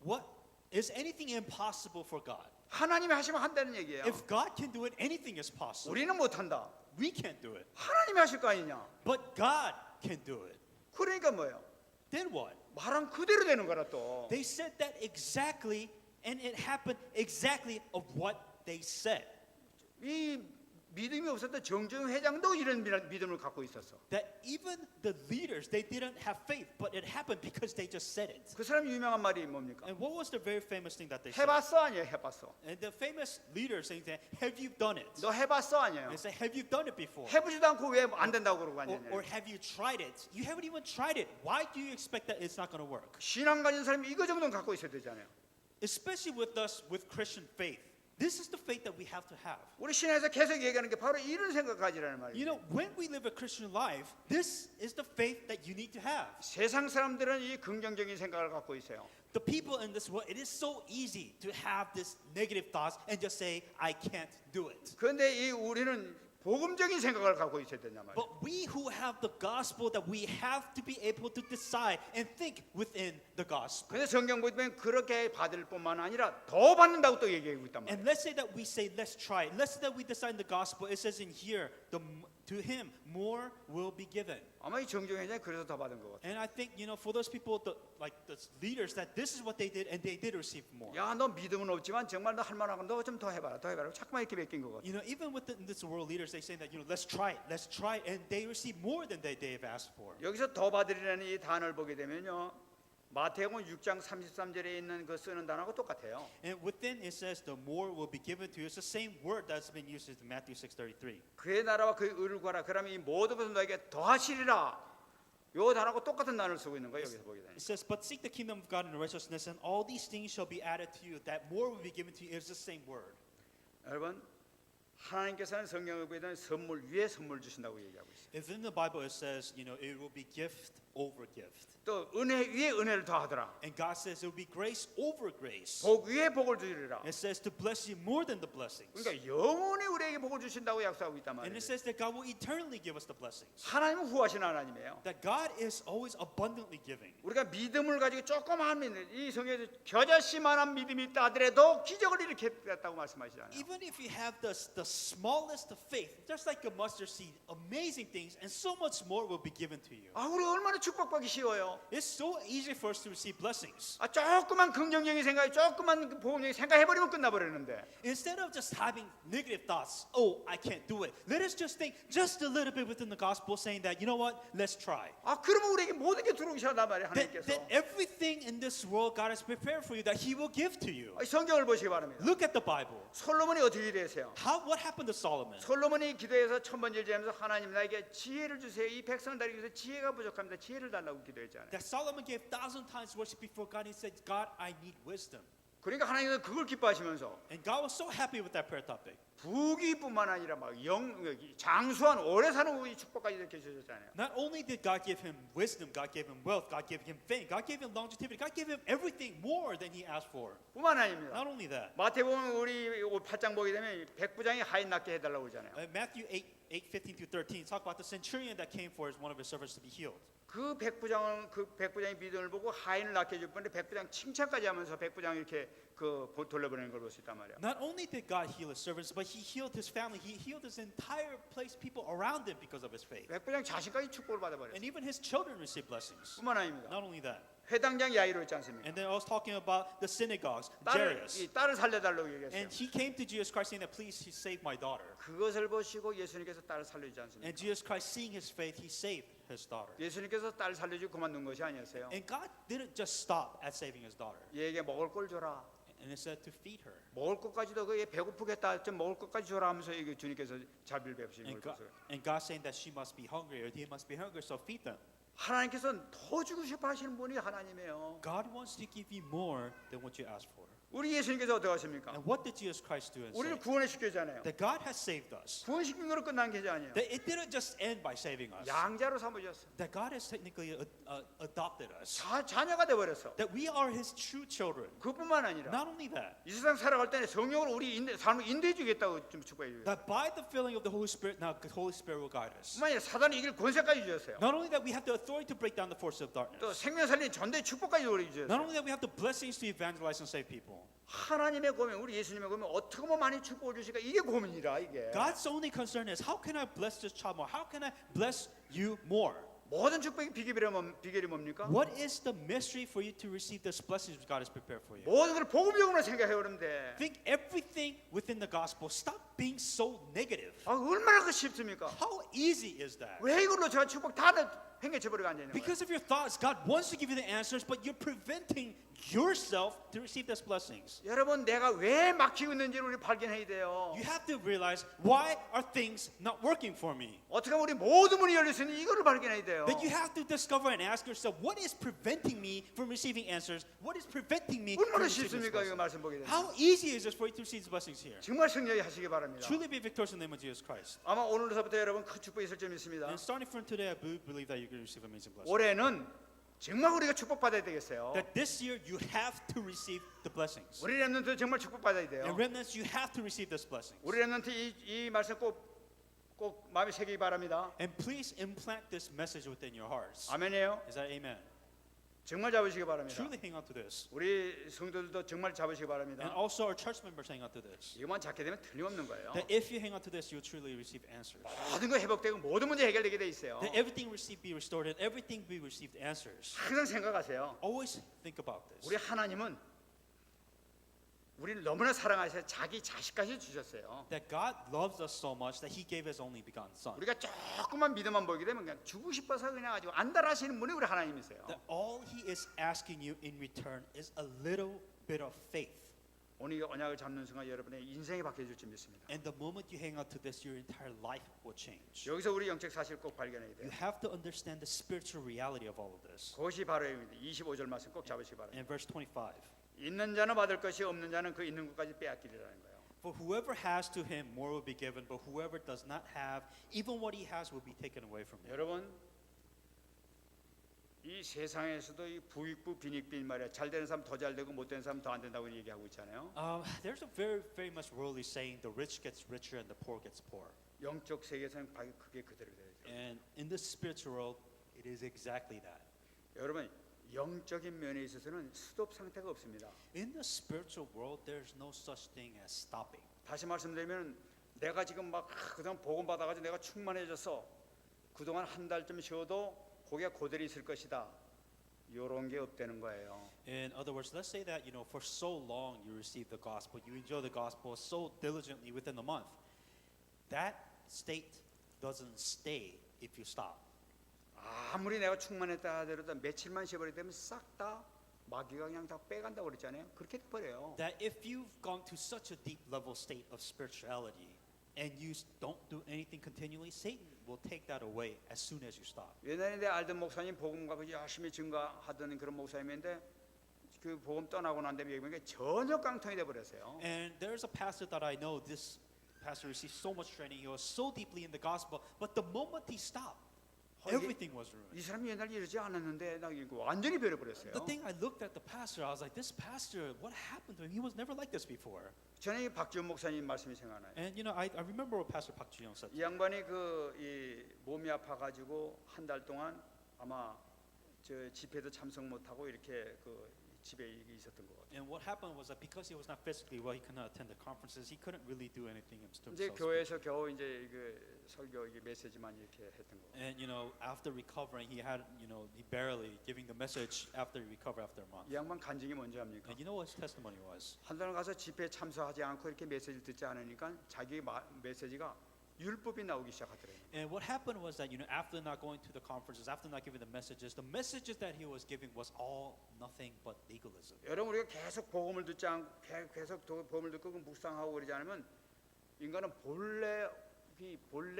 What is anything impossible for God? 하나님이 하시면 한다는 얘기예요. If God can do it, anything is possible. 우리는 못한다. We can't do it, 하나님이 하실 거 아니냐. but God can do it. 그러니까 뭐예요? Then what? 말한 그대로 되는 거라 또. They said that exactly, and it happened exactly of what they said. 이 믿음이 없었던 정정 회장도 이런 믿음을 갖고 있었어. That even the leaders, they didn't have faith, but it happened because they just said it. 그 사람 유명한 말이 뭡니까? And what was the very famous thing that they said? 해봤어 아니에요? 해봤어. And the famous leader saying that, have you done it? 너 해봤어 아니에요? They say, have you done it before? 해보지도 않고 왜 안 된다고 그러고 Or 앉았냐? have you tried it? You haven't even tried it. Why do you expect that it's not going to work? 신앙 가진 사람이 이거 정도는 갖고 있어야 되잖아요. Especially with us, with Christian faith. This is the faith that we have to have. 우리 신앙에서 계속 얘기하는 게 바로 이런 생각 가지라는 You 말이에요. know, when we live a Christian life, this is the faith that you need to have. 세상 사람들은 이 긍정적인 생각을 갖고 있어요. The people in this world, it is so easy to have this negative thoughts and just say, I can't do it. 그런데 이 우리는 복음적인 생각을 갖고 있어야 된단 말이에요. But we who have the gospel, that we have to be able to decide and think within the gospel. 근데 성경 보면 그렇게 받을 뿐만 아니라 더 받는다고 또 얘기하고 있단 말이에요. And let's say that we say, let's try it. Let's say that we decide the gospel. It says in here, to him more will be given. 아마 이 정정 회장이 그래서 더 받은 것 같아요. And I think, you know, for those people, like the leaders, that this is what they did, and they did receive more. 야, 너 믿음은 없지만 정말 너 할만하고 너 좀 더 해봐라, 더 해봐라. 자꾸만 이렇게 베낀 것 같아. You know, even with this world leaders, they say that, you know, let's try it, and they receive more than they've asked for. 여기서 더 받으리라는 이 단어를 보게 되면요, 마태복음 6장 33절에 있는 그 쓰는 단어하고 똑같아요. And within it says the more will be given to you. It's the same word that's been used in Matthew 6:33. 그의 나라와 그의 의를 구하라. 그러면 이 모든 것을 너에게 더하시리라. 요 단어하고 똑같은 단어를 쓰고 있는 거예요. 여기서 보게 되면. It says, but seek the kingdom of God and righteousness, and all these things shall be added to you. That more will be given to you is the same word. 여러분, 하나님께서는 성경을 보게 되면 선물 위에 선물 주신다고 얘기하고 있어요. If in the Bible it says, you know, it will be gift over gift. 또 은혜 위에 은혜를 더하더라. And God says it will be grace over grace. 복 위에 복을 주리라. It says to bless you more than the blessings. 그러니까 영원히 우리에게 복을 주신다고 약속하고 있단 And 말이에요. it says that God will eternally give us the blessings. 하나님은 후하신 하나님이에요. That God is always abundantly giving. 우리가 믿음을 가지고 조그마한 믿음, 이 성경에서 겨자씨만한 믿음이 있다 하더라도 기적을 일으켰다고 말씀하시잖아요. Even if you have the smallest of faith, just like a mustard seed, amazing things, and so much more will be given to you. 아, 우리 얼마나 축복받기 쉬워요. It's so easy for us to receive blessings. 아, 조그만 긍정적인 생각이 조그만 복음적인 생각해버리면 끝나버리는데. Instead of just having negative thoughts, oh, I can't do it. Let us just think just a little bit within the gospel, saying that, you know what, let's try. 아, 그러면 우리에게 모든 게 들어오기 시작한단 말이에요. 하나님께서. That everything in this world God has prepared for you, that He will give to you. 아, 성경을 보시기 바랍니다. Look at the Bible. 솔로몬이 어떻게 기도했어요? What happened to Solomon? 솔로몬이 기도해서 첫 번째 제하면서 하나님 나에게 지혜를 주세요. 이 백성을 다리기 위해서 지혜가 부족합니다. 지혜를 달라고 기도했잖아요. That Solomon gave 1,000 times worship before God. He said, God, I need wisdom. 그러니까 하나님은 그걸 기뻐하시면서 And God was so happy with that prayer topic. 부귀뿐만 아니라 막 장수한 오래 사는 우리 축복까지 이렇게 주셨잖아요. Not only did God give him wisdom, God gave him wealth, God gave him fame, God gave him longevity, God gave him everything more than he asked for. 뿐만 아닙니다. Not only that. 마태복음 우리 8장 보게 되면 백부장이 하인 낫게 해달라고 그러잖아요. Matthew 8:15-13 talk about the centurion that came for one of his servants to be healed. 그 백부장의 믿음을 보고 하인을 낫게 해줄 뻔데 백부장 칭찬까지 하면서 백부장 이렇게 돌려보내는 걸 볼 수 있단 말이야. Not only did God heal his servants, but he healed his family. He healed his entire place, people around him because of his faith. 백부장 자신까지 축복을 받아버렸어요. And even his children received blessings. 뿐만 아닙니다. Not only that. 회당장 야이로 있지 않습니까? And then I was talking about the synagogues, Jairus. 딸을 살려달라고 얘기했어요. And he came to Jesus Christ saying that please save my daughter. 그것을 보시고 예수님께서 딸을 살려주지 않습니까? And Jesus Christ, seeing his faith, he saved his daughter. 예수님께서 딸 살려주고 그만둔 것이 아니었어요. And God didn't just stop at saving his daughter. 얘에게 먹을 걸 줘라. And it said to feed her. 먹을 것까지도 그얘 배고프겠다. 좀 먹을 것까지 줘라 하면서 이게 주님께서 자비를 베푸시는 And 거예요. God saying that she must be hungry or he must be hungry, so feed them. 하나님께서는 더 주고 싶어 하시는 분이 하나님이에요. God wants to give you more than what you ask for. 우리 예수님께서 어떻게 하십니까? And what did Jesus Christ do and 우리를 say? 구원해 시켜잖아요. That God has saved us. 구원시킨 거로 끝난 게 아니에요. That it didn't just end by saving us. 양자로 삼으셨어. That God has technically adopted us. 자녀가 돼 버렸어. That we are His true children. 그뿐만 아니라 Not only that, 이 세상 살아갈 때는 성령을 우리 삶을 인도해 주겠다고 좀 축복해 주세요. that by the filling of the Holy Spirit, now the Holy Spirit will guide us. 뿐만 아니라 사단이 이길 권세까지 주셨어요. Not only that we have the authority to break down the forces of 또 darkness. 생명 살리는 전대 축복까지 우리 Not 주셨어요. only that we have the blessings to evangelize and save people. 하나님의 고민, 우리 예수님의 고민 어떻게 하면 많이 축복을 주실까? 이게 고민이라 이게. God's only concern is how can I bless this child more? How can I bless you more? 모든 축복의 비결이 뭡니까? What is the mystery for you to receive this blessings God has prepared for you? 모든 걸 복음적으로 생각해 그런데. Think everything within the gospel. Stop being so negative. 아, 얼마나 그 쉽습니까? How easy is that? 왜 이걸로 제가 축복 다 행해쳐 버리고 앉아 있는 거예요? Because of your thoughts, God wants to give you the answers, but you're preventing yourself to receive those blessings. 여러분 내가 왜 막히고 있는지를 우리 발견해야 돼요. You have to realize, why are things not working for me? 어떻게 하면 우리 모든 문이 열릴 수 있는지 이거를 발견해야 돼요. That you have to discover and ask yourself, what is preventing me from receiving answers? What is preventing me from 얼마나 receiving this 쉽습니까? 이거 blessing? 말씀 보게 되면. How easy is it for you to receive these blessings here? 정말 승리하게 하시기 바랍니다. Truly be victorious in the name of Jesus Christ. 아마 오늘부터 여러분 큰 축복이 있을 줄 믿습니다. And starting from today, I believe that you're going to receive amazing blessings. 올해는 정말 우리가 축복받아야 되겠어요. That this year you have to receive the blessings. 우리 렘넌트 정말 축복받아야 돼요. And remnants, you have to receive this blessings. 우리 렘넌트 이 말씀 꼭 마음에 새기기 바랍니다. And please implant this message within your hearts. 아멘이에요. Is that amen? 정말 잡으시기 바랍니다. Truly hang on to this. 우리 성도들도 정말 잡으시기 And 바랍니다. also our church members hang on to this. 이것만 잡게 되면 틀림없는 거예요. That if you hang on to this, you'll truly receive answers. 모든 거 회복되고 모든 문제 해결되게 돼 있어요. That everything be restored and everything be received answers. 항상 생각하세요. Always think about this. 우리 하나님은 우리를 너무나 사랑하셔서 자기 자식까지 주셨어요. That God loves us so much that He gave His only begotten Son. 우리가 조금만 믿음만 보이게 되면 그냥 주고 싶어서 그냥 가지고 안달하시는 분이 우리 하나님이세요. That all He is asking you in return is a little bit of faith. 오늘 이 언약을 잡는 순간 여러분의 인생이 바뀌어질 줄 믿습니다. And the moment you hang on to this, your entire life will change. 여기서 우리 영적 사실 꼭 발견해야 You 돼요. have to understand the spiritual reality of all of this. 그것이 바로 25절 말씀 꼭 잡으시기 바랍니다. In verse 25. 있는 자는 받을 것이 없는 자는 그 있는 것까지 빼앗기리라는 거예요. For whoever has to him more will be given, but whoever does not have, even what he has will be taken away from him. 여러분 이 세상에서도 이 부익부 빈익빈 말이야. 잘 되는 사람 더 잘 되고 못 되는 사람 더 안 된다고 얘기하고 있잖아요. There's a very much worldly saying: the rich gets richer and the poor gets poor. 영적 세계에서는 그게 그대로 돼요. And in the spiritual world, it is exactly that. 여러분 영적인 면에 있어서는 스톱 상태가 없습니다. In the spiritual world, there's no such thing as stopping. 다시 말씀드리면 내가 지금 막 그동안 복음 받아가지고 내가 충만해져서 그동안 한 달쯤 쉬어도 고기가 그대로 있을 것이다. 이런 게 없다는 거예요. In other words, let's say that for so long you receive the gospel, you enjoy the gospel so diligently within a month. That state doesn't stay if you stop. 아무리 내가 충만했다 하더라도 며칠만 쉬어버리게 되면 싹 다 마귀가 그냥 다 빼간다고 그랬잖아요. 그렇게 돼버려요. That if you've gone to such a deep level state of spirituality and you don't do anything continually, Satan will take that away as soon as you stop. 옛날에 내가 알던 목사님 복음과 열심히 증거하던 그런 목사님인데 그 복음 떠나고 난 다음에 여기 전혀 깡통이 돼버렸어요. And there's a pastor that I know. This pastor received so much training. He was so deeply in the gospel, but the moment he stopped, everything was ruined. 이 사람이 옛날에 이러지 않았는데 나 이거 완전히 변해버렸어요. The thing I looked at the pastor, I was like, this pastor, what happened to him? He was never like this before. 저는 이 박지원 목사님 말씀이 생각나요. And I remember what Pastor Park Ji-young said. 이 양반이 이 몸이 아파가지고 한 달 동안 아마 저 집회도 참석 못하고 이렇게 집에 있었던 것 같아요. And what happened was that because he was not physically well, he could not attend the conferences. He couldn't really do anything himself. 이제 교회에서 겨우 이제 설교 메시지만 이렇게 했던 거. And after recovering, he barely giving the message after he recovered after a month. 이 양반 간증이 뭔지 압니까? And you know what his testimony was? 한 달 가서 집회에 참석하지 않고 이렇게 메시지를 듣지 않으니까 자기 메시지가 율법이 나오기 시작하더래요. And what happened was that, after not going to the conferences, after not giving the messages that he was giving was all nothing but legalism. 여러분 우리가 계속 복음을 듣지 않고 계속 복음을 듣고 묵상하고 그러지 않으면 인간은 본래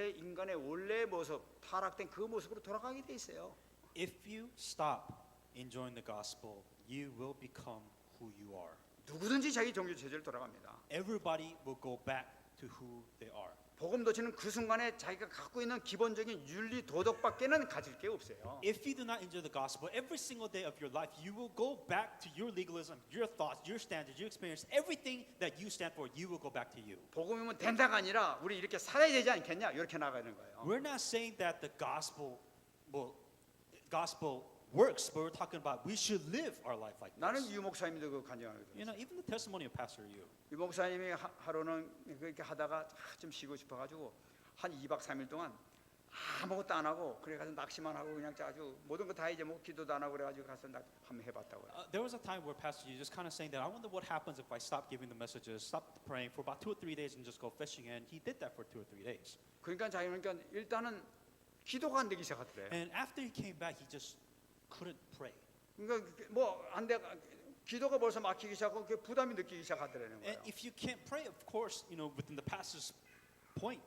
인간의 원래 모습, 타락된 그 모습으로 돌아가게 돼 있어요. If you stop enjoying the gospel, you will become who you are. 누구든지 자기 종교 체제로 돌아갑니다. Everybody will go back to who they are. 복음 도치는 그 순간에 자기가 갖고 있는 기본적인 윤리 도덕밖에는 가질 게 없어요. If you do not enjoy the gospel, every single day of your life, you will go back to your legalism, your thoughts, your standards, your experience, everything that you stand for, you will go back to you. 복음이면 된다가 아니라 우리 이렇게 살아야 되지 않겠냐 이렇게 나가는 거예요. We're not saying that the gospel works, but we're talking about we should live our life like 나는 this. 유 목사님도 그 간증하거든요. Even the testimony of Pastor Yu. 유 목사님이 하루는 그렇게 하다가 좀 쉬고 싶어가지고 한 2박 3일 동안 아무것도 안 하고 그래 가서 낚시만 하고 그냥 아주 모든 거 다 이제 뭐 기도도 안 하고 그래가지고 가서 한번 해봤다고요. There was a time where Pastor Yu just kind of saying that I wonder what happens if I stop giving the messages, stop praying for about 2 or 3 days and just go fishing, and he did that for 2 or 3 days. 그러니까 자기는 그러니까 일단은 기도가 안 되기 시작하더래. And after he came back, he just couldn't pray. 그러니까 뭐 안 돼. 기도가 벌써 막히기 시작하고 그 부담이 느끼기 시작하더라는 거예요. And if you can't pray, of course, within the pastor's point,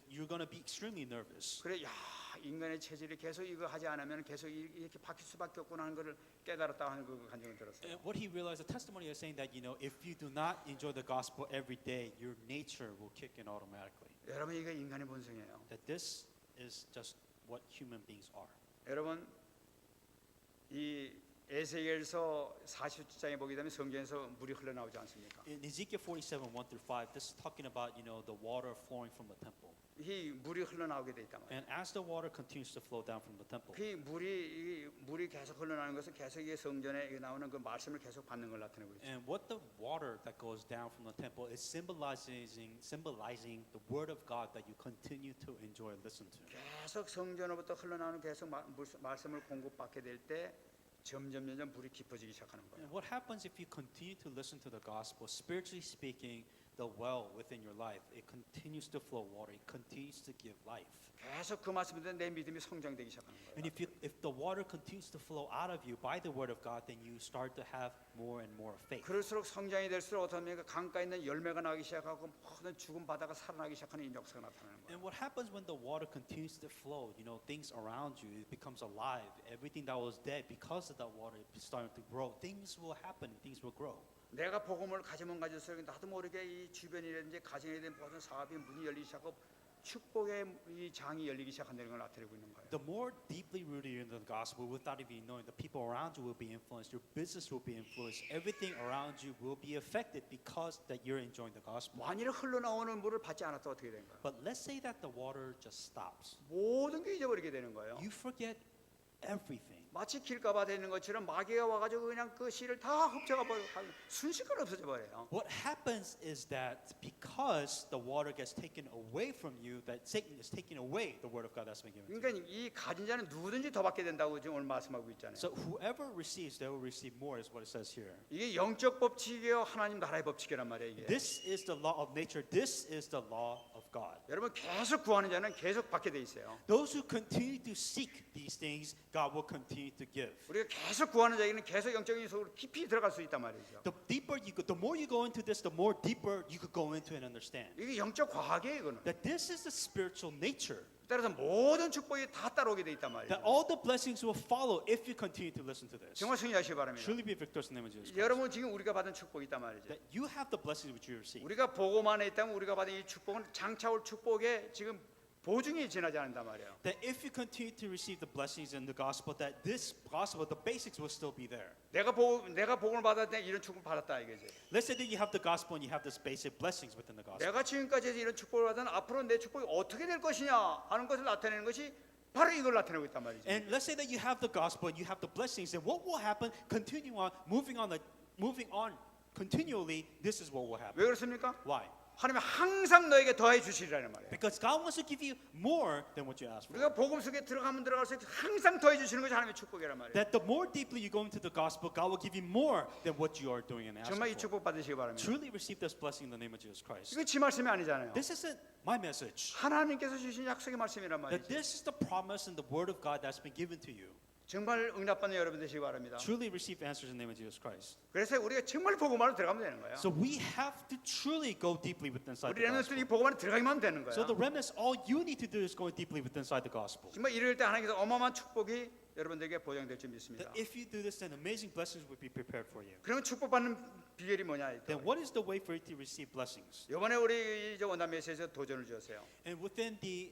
you're going to be extremely nervous. 그래, 야 인간의 체질이 계속 이거 하지 않으면 계속 이렇게 바뀔 수밖에 없구나 하는 것을 깨달았다 하는 그 감정을 들었어요. And what he realized, the testimony is saying that if you do not enjoy the gospel every day, your nature will kick in automatically. 여러분 이게 인간의 본성이에요. That this is just what human beings are. 여러분 이 에스겔서 40장에 보게 되면 성경에서 물이 흘러나오지 않습니까? In Ezekiel 47, 1-5, this is talking about the water flowing from the temple. 이 물이 흘러나오게 돼 있단 말이에요. And as the water continues to flow down from the temple, 그 물이 계속 흘러나오는 것은 계속 이 성전에 나오는 그 말씀을 계속 받는 걸 나타내고 있어요. and what the water that goes down from the temple is symbolizing the word of God that you continue to enjoy and listen to. 계속 성전으로부터 흘러나오는 계속 말씀을 공급받게 될 때 점점 물이 깊어지기 시작하는 거예요. And what happens if you continue to listen to the gospel, spiritually speaking, the well within your life, it continues to flow water, it continues to give life. 계속 그 말씀에 대한 내 믿음이 성장되기 시작하는 And 거예요. if the water continues to flow out of you by the word of God, then you start to have more and more faith. 그럴수록 성장이 될수록 어떤 면에 강가에 있는 열매가 나기 시작하고 모든 죽은 바다가 살아나기 시작하는 이 역사가 나타나는 거예요. And what happens when the water continues to flow, things around you, it becomes alive. Everything that was dead because of that water is starting to grow. Things will happen, things will grow. 내가 복음을 가지면 가질수록 나도 모르게 이 주변이라든지 가정에 대한 모든 사업이 문이 열리기 시작하고 축복의 이 장이 열리기 시작한다는 걸 나타내고 있는 거예요. The more deeply rooted in the gospel, without even knowing, the people around you will be influenced, your business will be influenced, everything around you will be affected because that you're enjoying the gospel. 만일 흘러나오는 물을 받지 않았다 어떻게 되는 거예요? But let's say that the water just stops. 모든 게 잊어버리게 되는 거예요. You forget everything. 마치 길가봐 되는 것처럼 마귀가 와가지고 그냥 그 씨를 다 흡쳐가 버려 순식간에 없어져 버려요. What happens is that because the water gets taken away from you, that Satan is taking away the word of God that's been given to you. 그러니까 이 가진 자는 누구든지 더 받게 된다고 지금 오늘 말씀하고 있잖아요. So whoever receives, they will receive more, is what it says here. 이게 영적 법칙이에요, 하나님 나라의 법칙이란 말이에요. 이게. This is the law of nature. This is the law of God. 여러분 계속 구하는 자는 계속 받게 돼 있어요. Those who continue to seek these things, God will continue to give. 우리가 계속 구하는 자에게는 계속 영적인 속으로 깊이 들어갈 수 있단 말이죠. The more you go into this, the more deeper you could go into and understand. 이게 영적 과학이에요, 이거는. That this is the spiritual nature. 따라서 모든 축복이 다 따라오게 돼 있단 말이죠. That all the blessings will follow if you continue to listen to this. 정말 승리하시기 바랍니다. Truly be victorious in the name of Jesus Christ. 여러분 지금 우리가 받은 축복이 있단 말이죠. That you have the blessings which you receive. 우리가 복음 안에 있다면 우리가 받은 이 축복은 장차 올 축복에 지금 보증이 지나지 않는단 말이에요. That if you continue to receive the blessings in the gospel, that this gospel, the basics will still be there. 내가 복음을 받았을 때 이런 축복을 받았다 이거지. Let's say that you have the gospel and you have this basic blessings within the gospel. 내가 지금까지 이런 축복을 받은 앞으로 내 축복이 어떻게 될 것이냐 하는 것을 나타내는 것이 바로 이걸 나타내고 있단 말이죠. And let's say that you have the gospel and you have the blessings, and what will happen? Moving on continually. This is what will happen. 왜 그렇습니까? Why? 하나님은 항상 너에게 더해 주시리라는 말이에요. Because God wants to give you more than what you ask for. 우리가 복음 속에 들어가면 들어갈수록 항상 더해 주시는 것이 하나님의 축복이란 말이에요. That the more deeply you go into the gospel, God will give you more than what you are doing and asking 정말 이 for. 축복 받으시기 바랍니다. Truly receive this blessing in the name of Jesus Christ. 이거 지 말씀이 아니잖아요. This isn't my message. 하나님께서 주신 약속의 말씀이란 That 말이죠. this is the promise and the word of God that's been given to you. 정말 응답받는 여러분 되시기 바랍니다. Truly receive answers in the name of Jesus Christ. 그래서 우리가 정말 복음 안으로 들어가면 되는 거예요. So we have to truly go deeply within inside 우리 the gospel. 렘넌트들이 복음 안에 들어가기만 되는 So the 거예요. remnants, all you need to do is go deeply within inside the gospel. 정말 이럴 때 하나님께서 어마어마한 축복이 여러분들에게 보장될 줄 믿습니다. That if you do this, then amazing blessings will be prepared for you. 그러면 축복받는 비결이 뭐냐? Then what is the way for you to receive blessings? 이번에 우리 이제 원단 메시지에서 도전을 주었어요. And within the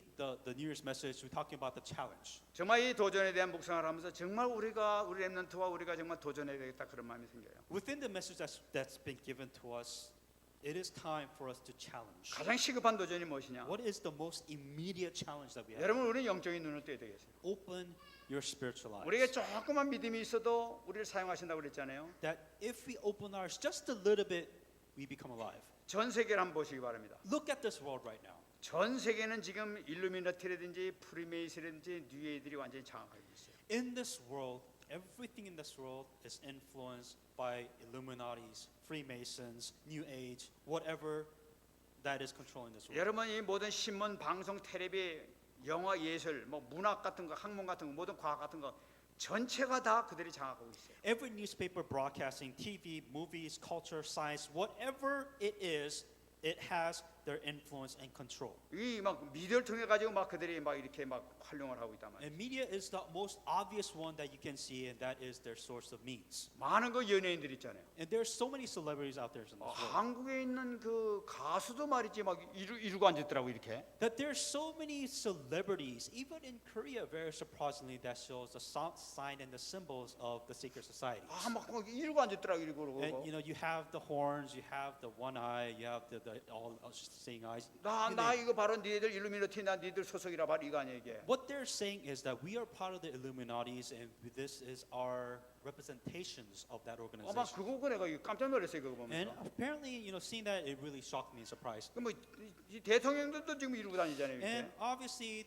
New Year's message, we're talking about the challenge. 정말 이 도전에 대한 묵상을 하면서 정말 우리 렘넌트와 우리가 정말 도전해야 되겠다 그런 마음이 생겨요. Within the message that's been given to us, it is time for us to challenge. 가장 시급한 도전이 무엇이냐? What is the most immediate challenge that we have? 여러분 우리는 영적인 눈을 떠야 되겠어요. Open your spiritual eyes. 우리에게 조그만 믿음이 있어도 우리를 사용하신다고 그랬잖아요. That if we open ours just a little bit, we become alive. 전 세계를 한번 보시기 바랍니다. Look at this world right now. 전 세계는 지금 일루미나티라든지 프리메이슨이라든지 뉴에이들이 완전히 장악하고 있어요. In this world, everything in this world is influenced by Illuminatis, Freemasons, New Age, whatever that is controlling this world. 여러분 이 모든 신문, 방송, 텔레비, 영화, 예술, 뭐 문학 같은 거, 학문 같은 거, 모든 과학 같은 거 전체가 다 그들이 장악하고 있어요. Every newspaper, broadcasting, TV, movies, culture, science, whatever it is, it has their influence and control. 이 막 미디어를 통해 가지고 막 그들이 막 이렇게 막 활용을 하고 있단 말이에요. And media is the most obvious one that you can see, and that is their source of means. 많은 그 연예인들 있잖아요. And there's so many celebrities out there in this world. 한국에 있는 그 가수도 말이지 막 이루고 앉았더라고 이렇게. That there's so many celebrities, even in Korea, very surprisingly, that shows the sign and the symbols of the secret societies. 막 이루고 앉았더라고 이러고 And 그러고. you know, you have the horns, you have the one eye, you have the all seeing eyes. 나 이거 바로 니들 일루미나티 나 니들 소속이라 말 이거 아니야 이게. What they're saying is that we are part of the Illuminatis, and this is our representations of that 막 organization. 그거 보고 내가 깜짝 놀랐어요 그거 And 보면서. apparently, you know, seeing that, it really shocked me and surprised. 그뭐 대통령들도 지금 이루고 다니잖아요 And 이렇게. obviously,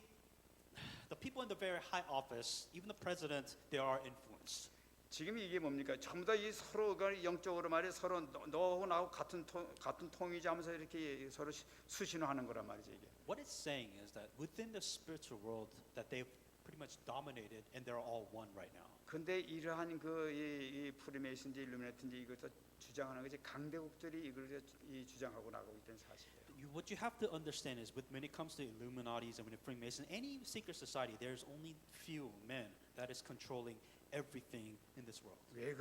the people in the very high office, even the president, they are influenced. 지금 이게 뭡니까? 전부 다 이 서로가 영적으로 말해 서로 너하고 나하고 같은 통이자 하면서 이렇게 서로 수신호하는 거란 말이죠 이게. What it's saying is that within the spiritual world, that they've pretty much dominated, and they're all one right now. 근데 이러한 이 프리메이슨지 일루미나티인지 이것도 주장하는 것이 강대국들이 이걸 주장하고 나가고 있다는 사실이에요. What you have to understand is, when it comes to Illuminatis and when it Freemason, any secret society, there's only few men that is controlling everything in this world. 왜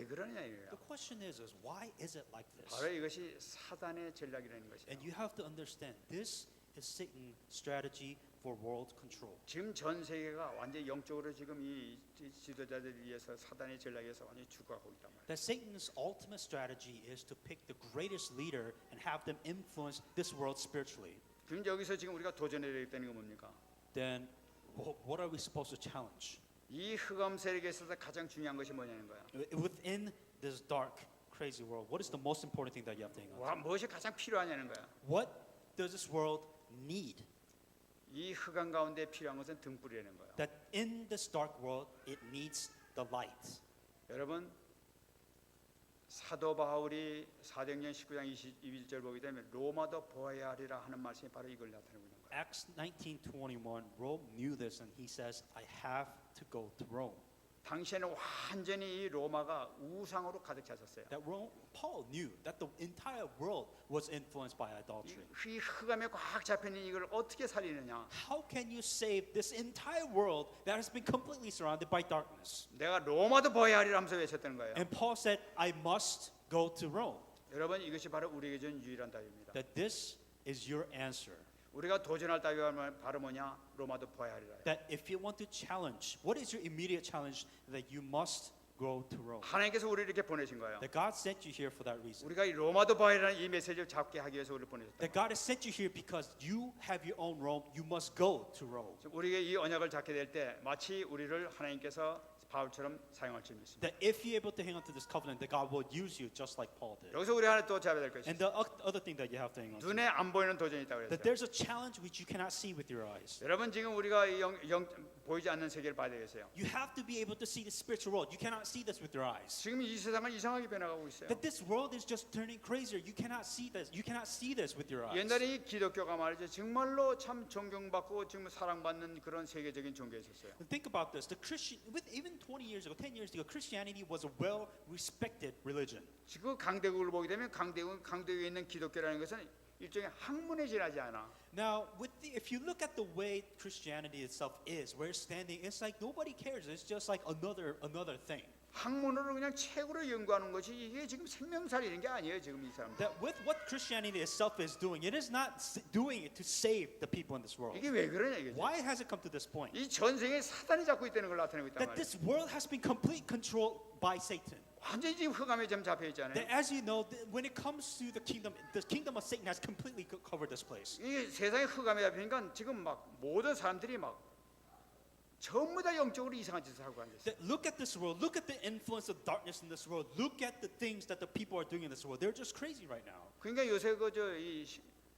그러냐 이거야. The question is why is it like this? 바로 이것이 사단의 전략이라는 것이에요. And you have to understand, this is Satan's strategy for world control. 지금 전 세계가 완전히 영적으로 지금 이 지도자들을 위해서 사단의 전략에서 완전히 죽어가고 있단 말이에요. That Satan's ultimate strategy is to pick the greatest leader and have them influence this world spiritually. 그럼 여기서 지금 우리가 도전해야 되겠다는 건 뭡니까? Then what are we supposed to challenge? 이 흑암 세력에서 가장 중요한 것이 뭐냐는 거야. Within this dark, crazy world, what is the most important thing that you have to hang on to? 무엇이 가장 필요하냐는 거야. What does this world need? 이 흑암 가운데 필요한 것은 등불이라는 거야. That in this dark world, it needs the light. 여러분 사도 바울이 사도행전 19장 21절 보게 되면 로마도 보아야 하리라 하는 말씀이 바로 이걸 나타내고 있는 거야. Acts 19:21, Rome knew this, and he says, I have to go to Rome. 당시에는 완전히 이 로마가 우상으로 가득 찼었어요. That Paul knew that the entire world was influenced by idolatry. 이 흑암에 꽉 잡혀있는 이걸 어떻게 살리느냐. How can you save this entire world that has been completely surrounded by darkness? 내가 로마도 보아야 하리라 하면서 외쳤다는 거예요. And Paul said, I must go to Rome. 여러분 이것이 바로 우리에게 준 유일한 답입니다. That this is your answer. 우리가 도전할 답이 바로 뭐냐? 로마도 보아야 하리라. That if you want to challenge, what is your immediate challenge? That you must go to Rome. 하나님께서 우리를 이렇게 보내신 거예요. That God sent you here for that reason. 우리가 이 로마도 보아야 하리라는 이 메시지를 잡게 하기 위해서 우리를 보내셨다. That God has sent you here because you have your own Rome. You must go to Rome. 우리가 이 언약을 잡게 될 때 마치 우리를 하나님께서 바울처럼 사용할 줄 믿습니다. That if you're able to hang on to this covenant, that God will use you just like Paul did. 여기서 우리 하나 또 잡아야 될 것이 And the other thing that you have to hang on to, 눈에 안 보이는 도전이 있다고 that 그랬어요. there's a challenge which you cannot see with your eyes. 여러분 지금 우리가 보이지 않는 세계를 봐야 되겠어요. You have to be able to see the spiritual world. You cannot see this with your eyes. 지금 이 세상은 이상하게 변화가고 있어요. That this world is just turning crazier. You cannot see this. You cannot see this with your eyes. 옛날에 이 기독교가 말이죠. 정말로 참 존경받고 지금 사랑받는 그런 세계적인 종교였었어요. And think about this. The Christian, with even 20 years ago, 10 years ago, Christianity was a well-respected religion. 지금 강대국을 보게 되면 강대국에 있는 기독교라는 것은 일종의 학문에 지나지 않아. Now, if you look at the way Christianity itself is, where it's standing, it's like nobody cares. It's just like another thing. 학문으로 그냥 책으로 연구하는 것이 이게 지금 생명살이는 게 아니에요. 지금 이 사람들. That with what Christianity itself is doing, it is not doing it to save the people in this world. 이게 왜 그러냐 이거죠. Why has it come to this point? 이 전생에 사단이 잡고 있다는 걸 나타내고 있단 That 말이에요. this world has been completely controlled by Satan. 완전히 지금 흑암에 좀 잡혀 있잖아요. That as you know, when it comes to the kingdom of Satan has completely covered this place. 이 세상에 흑암에 잡히니까 지금 막 모든 사람들이 막 전부 다 영적으로 이상한 짓을 하고 앉았어요. That look at this world, look at the influence of darkness in this world, look at the things that the people are doing in this world. They're just crazy right now. 그러니까 요새 그저이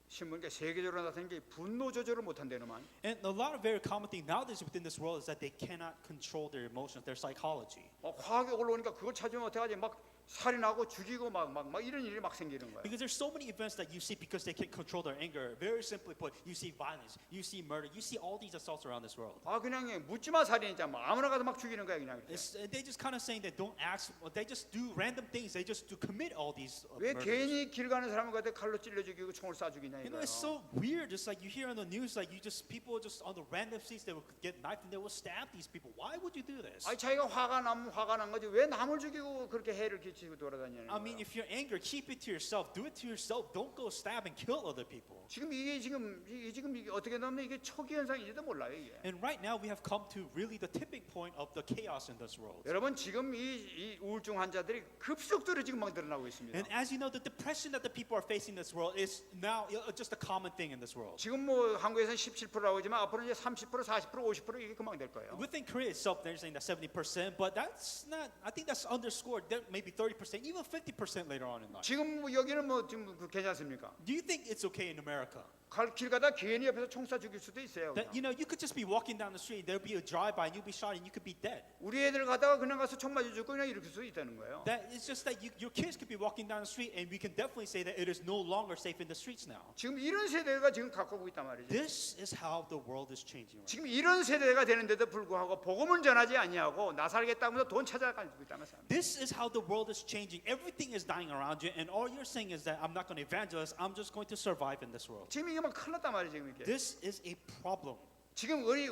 신문에 세계적으로 나타나는 게 분노 조절을 못 한다는만. And a lot of very common thing nowadays within this world is that they cannot control their emotions, their psychology. 과학이 올라오니까 그걸 찾으면 어떡하지? 막 살인하고 죽이고 막 이런 일이 막 생기는 거예요. Because there's so many events that you see because they can't control their anger. Very simply put, you see violence, you see murder, you see all these assaults around this world. 그냥 묻지마 살인이자 뭐 아무나 가서 막 죽이는 거야 그냥. They just kind of saying that don't ask, they just do random things. They just do commit all these 왜 murders. 괜히 길 가는 사람을 갖다 칼로 찔러 죽이고 총을 쏴 죽이냐 You know, 이거예요. it's so weird. Just like you hear on the news, like people just on the random streets, they will get knifed and they will stab these people. Why would you do this? 자기가 화가 난 거지 왜 남을 죽이고 그렇게 해를 끼치고 돌아다니는 I mean, 거예요. if you're angry, keep it to yourself. Do it to yourself. Don't go stab and kill other people. 지금 이게 어떻게 보면 이게 초기 현상인지도 몰라요 이게. And right now, we have come to really the tipping point of the chaos in this world. 여러분 지금 이 우울증 환자들이 급속도로 지금 막 늘어나고 있습니다. And as you know, the depression that the people are facing in this world is now just a common thing in this world. 지금 뭐 한국에서는 17%라고 하지만 앞으로 이제 30%, 40%, 50% 이게 금방 될 거예요. Within Korea itself, they're saying that 70%, but that's not. I think that's underscored. There maybe 30%, even 50% later on in life. 지금 여기는 뭐 지금 괜찮습니까? Do you think it's okay in America? 길 가다 괜히 옆에서 총 쏴 죽일 수도 있어요. That you could just be walking down the street, there'll be a drive-by, and you'll be shot, and you could be dead. 우리 애들 가다가 그냥 가서 총 맞아 죽고 그냥 이렇게 수도 있다는 거예요. That it's just that your kids could be walking down the street, and we can definitely say that it is no longer safe in the streets now. 지금 이런 세대가 지금 갖고 오고 있단 말이죠. This is how the world is changing. Right 지금 이런 세대가 되는데도 불구하고 복음을 전하지 아니하고 나 살겠다면서 돈 찾아가지고 있다면서. This is how the world is changing. Everything is dying around you, and all you're saying is that I'm not going to evangelize. I'm just going to survive in this world. 지금 이게 막 큰일 났단 말이에요 지금 이게. This is a problem. 지금 우리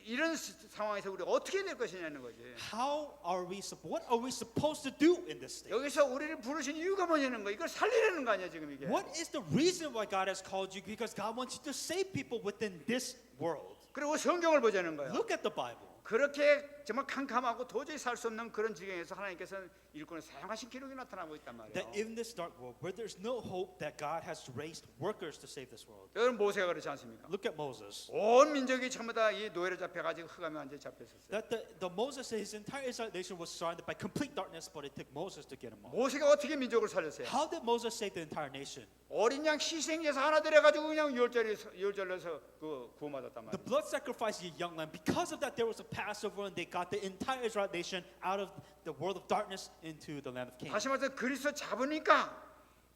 이런 상황에서 우리 어떻게 될 것이냐는 거지. What are we supposed to do in this state? 여기서 우리를 부르신 이유가 뭐냐는 거. 이걸 살리려는 거 아니야 지금 이게. What is the reason why God has called you? Because God wants you to save people within this world. 그리고 성경을 보자는 거예요. Look at the Bible. 그렇게 정말 캄캄하고 도저히 살 수 없는 그런 지경에서 하나님께서는 일꾼을 사용하신 기록이 나타나고 있단 말이에요. That in this dark world, where there's no hope, that God has raised workers to save this world. 여러분 모세가 그렇지 않습니까? Look at Moses. 온 민족이 전부 다 이 노예로 잡혀가지고 흑암에 완전히 잡혔었어요. That the Moses, his entire Israel nation was surrounded by complete darkness, but it took Moses to get them off. 모세가 어떻게 민족을 살렸어요? How did Moses save the entire nation? 어린 양 희생제사 하나 드려가지고 그냥 열절에서 그 구원받았단 The 말이에요. blood sacrifice of a young lamb. Because of that, there was a Passover, and they got the entire Israel nation out of the world of darkness into the land of Canaan. 다시 말해서 그리스도 잡으니까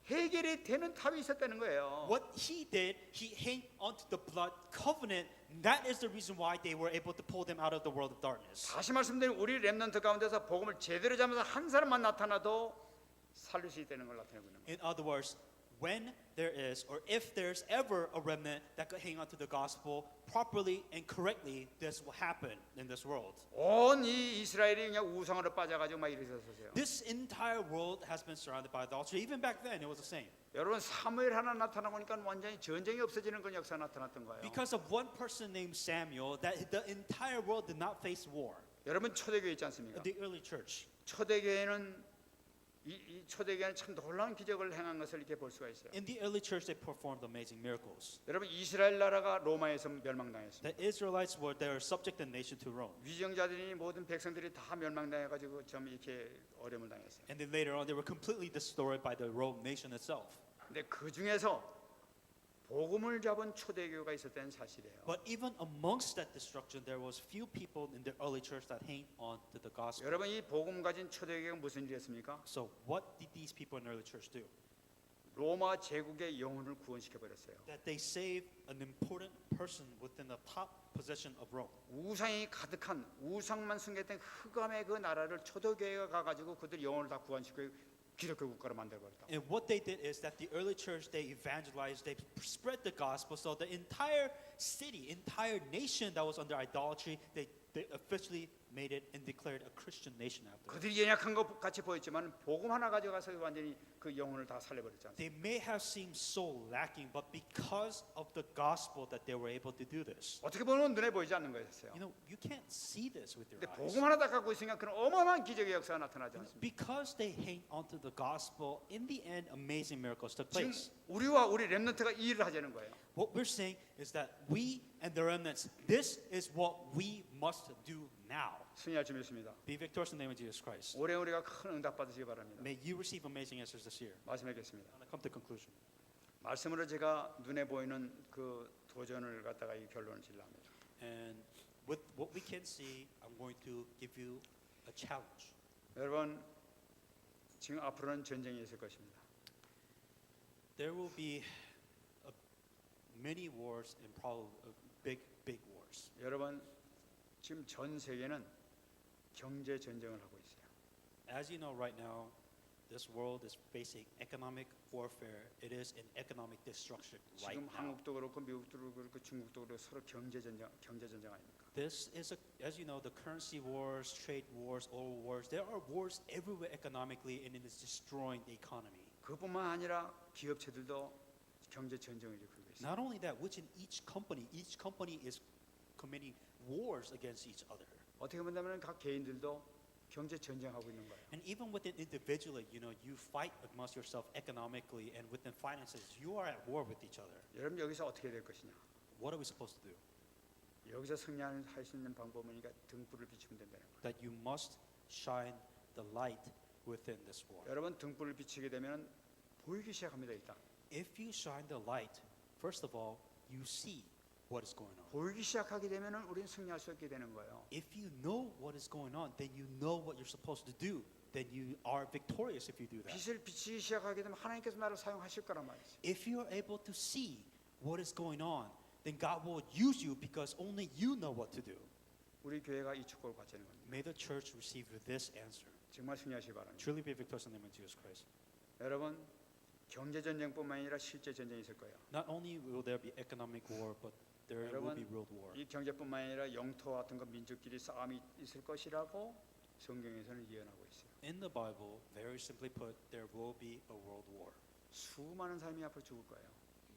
해결이 되는 탑이 있었다는 거예요. What he did, he hung onto the blood covenant. That is the reason why they were able to pull them out of the world of darkness. 다시 말씀드리면 우리 렘넌트 가운데서 복음을 제대로 잡아서 한 사람만 나타나도 살릴 수 있다는 걸 나타내고 있는 거예요. In other words, when there is, or if there's ever a remnant that could hang on to the gospel properly and correctly, this will happen in this world. 온 이 이스라엘이 그냥 우상으로 빠져가지고 막 이랬었어요. This entire world has been surrounded by idolatry. Even back then, it was the same. 여러분 사무엘 하나 나타나고 보니까 완전히 전쟁이 없어지는 그런 역사가 나타났던 거예요. Because of one person named Samuel, that the entire world did not face war. 여러분 초대교회 있지 않습니까? The early church. 초대교회는 이 초대교회는 참 놀라운 기적을 행한 것을 이렇게 볼 수가 있어요. In the early church, they performed amazing miracles. 여러분 이스라엘 나라가 로마에서 멸망당했습니다. The Israelites were they were subjected nation to Rome, 위정자들이 모든 백성들이 다 멸망당해가지고 좀 이렇게 어려움을 당했어요. and then later on, they were completely destroyed by the Rome nation itself. 근데 그 중에서 복음을 잡은 초대교회가 있었다는 사실이에요. But even amongst that destruction, there was few people in the early church that hang on to the gospel. 여러분 이 복음 가진 초대교회가 무슨 일을 했습니까? So what did these people in the early church do? 로마 제국의 영혼을 구원시켜 버렸어요. That they saved an important person within the top position of Rome. 우상이 가득한 우상만 숭배했던 흑암의 그 나라를 초대교회가 가가지고 그들 영혼을 다 구원시키고 기독교 국가로 만들어 버렸다. And what they did is that the early church, they evangelized, they spread the gospel, so the entire city, entire nation that was under idolatry, they officially made it and declared a Christian nation after. 그들이 연약한 것 같이 보였지만 복음 하나 가져가서 완전히 그 영혼을 다 살려버렸지 않습니까? They may have seemed so lacking, but because of the gospel that they were able to do this. 어떻게 보면 눈에 보이지 않는 거였어요. You know, you can't see this with your 근데 eyes. 복음 하나 다 갖고 있으니까 그런 어마어마한 기적의 역사가 나타나지 않습니까? Because they hang onto the gospel, in the end, amazing miracles took 지금 place. 우리와 우리 렘넌트가 이 일을 하자는 거예요. What we're saying is that we and the remnants, this is what we must do now. 승리할 줄 믿습니다. Be victorious in the name of Jesus Christ. 올해 우리가 큰 응답 받으시기 바랍니다. May you receive amazing answers this year. 말씀하겠습니다. I'm going to come to conclusion. 말씀으로 제가 눈에 보이는 그 도전을 갖다가 이 결론을 질러합니다. And with what we can see, I'm going to give you a challenge. 여러분 지금 앞으로는 전쟁이 있을 것입니다. There will be many wars and probably big wars. 여러분 지금 전 세계는 경제 전쟁을 하고 있어요. As you know, right now, this world is facing economic warfare. It is in economic destruction right 지금 now. 한국도 그렇고 미국도 그렇고 중국도 그렇고 서로 경제 전쟁 아닙니까? This is, as you know, the currency wars, trade wars, oil wars. There are wars everywhere economically, and it is destroying the economy. 그뿐만 아니라 기업체들도 경제 전쟁을 일으키고 있어요. Not only that, which in each company is committing wars against each other. 어떻게 본다면 각 개인들도 경제 전쟁하고 있는 거예요. And even within individually, you know, you fight amongst yourself economically, and within finances, you are at war with each other. 여러분 여기서 어떻게 될 것이냐? What are we supposed to do? 여기서 승리할 수 있는 방법은 그러니까 등불을 비추면 된다는 거예요. That you must shine the light within this war. 여러분 등불을 비추게 되면 보이기 시작합니다. 일단 If you shine the light, first of all, you see what is going on. 보이기 시작하게 되면 우리는 승리할 수 있게 되는 거예요. If you know what is going on, then you know what you're supposed to do. Then you are victorious if you do that. 빛을 비치기 시작하게 되면 하나님께서 나를 사용하실 거란 말이죠. If you are able to see what is going on, then God will use you because only you know what to do. 우리 교회가 이 축복을 받자는 겁니다. May the church receive this answer. 정말 승리하시기 바랍니다. Truly be victorious in the name of Jesus Christ. 여러분 경제 전쟁뿐만 아니라 실제 전쟁이 있을 거예요. Not only will there be economic war, but there will be 여러분 world war. 이 경제뿐만 아니라 영토 같은 거 민족끼리 싸움이 있을 것이라고 성경에서는 예언하고 있어요. In the Bible, very simply put, there will be a world war. 수많은 사람이 앞으로 죽을 거예요.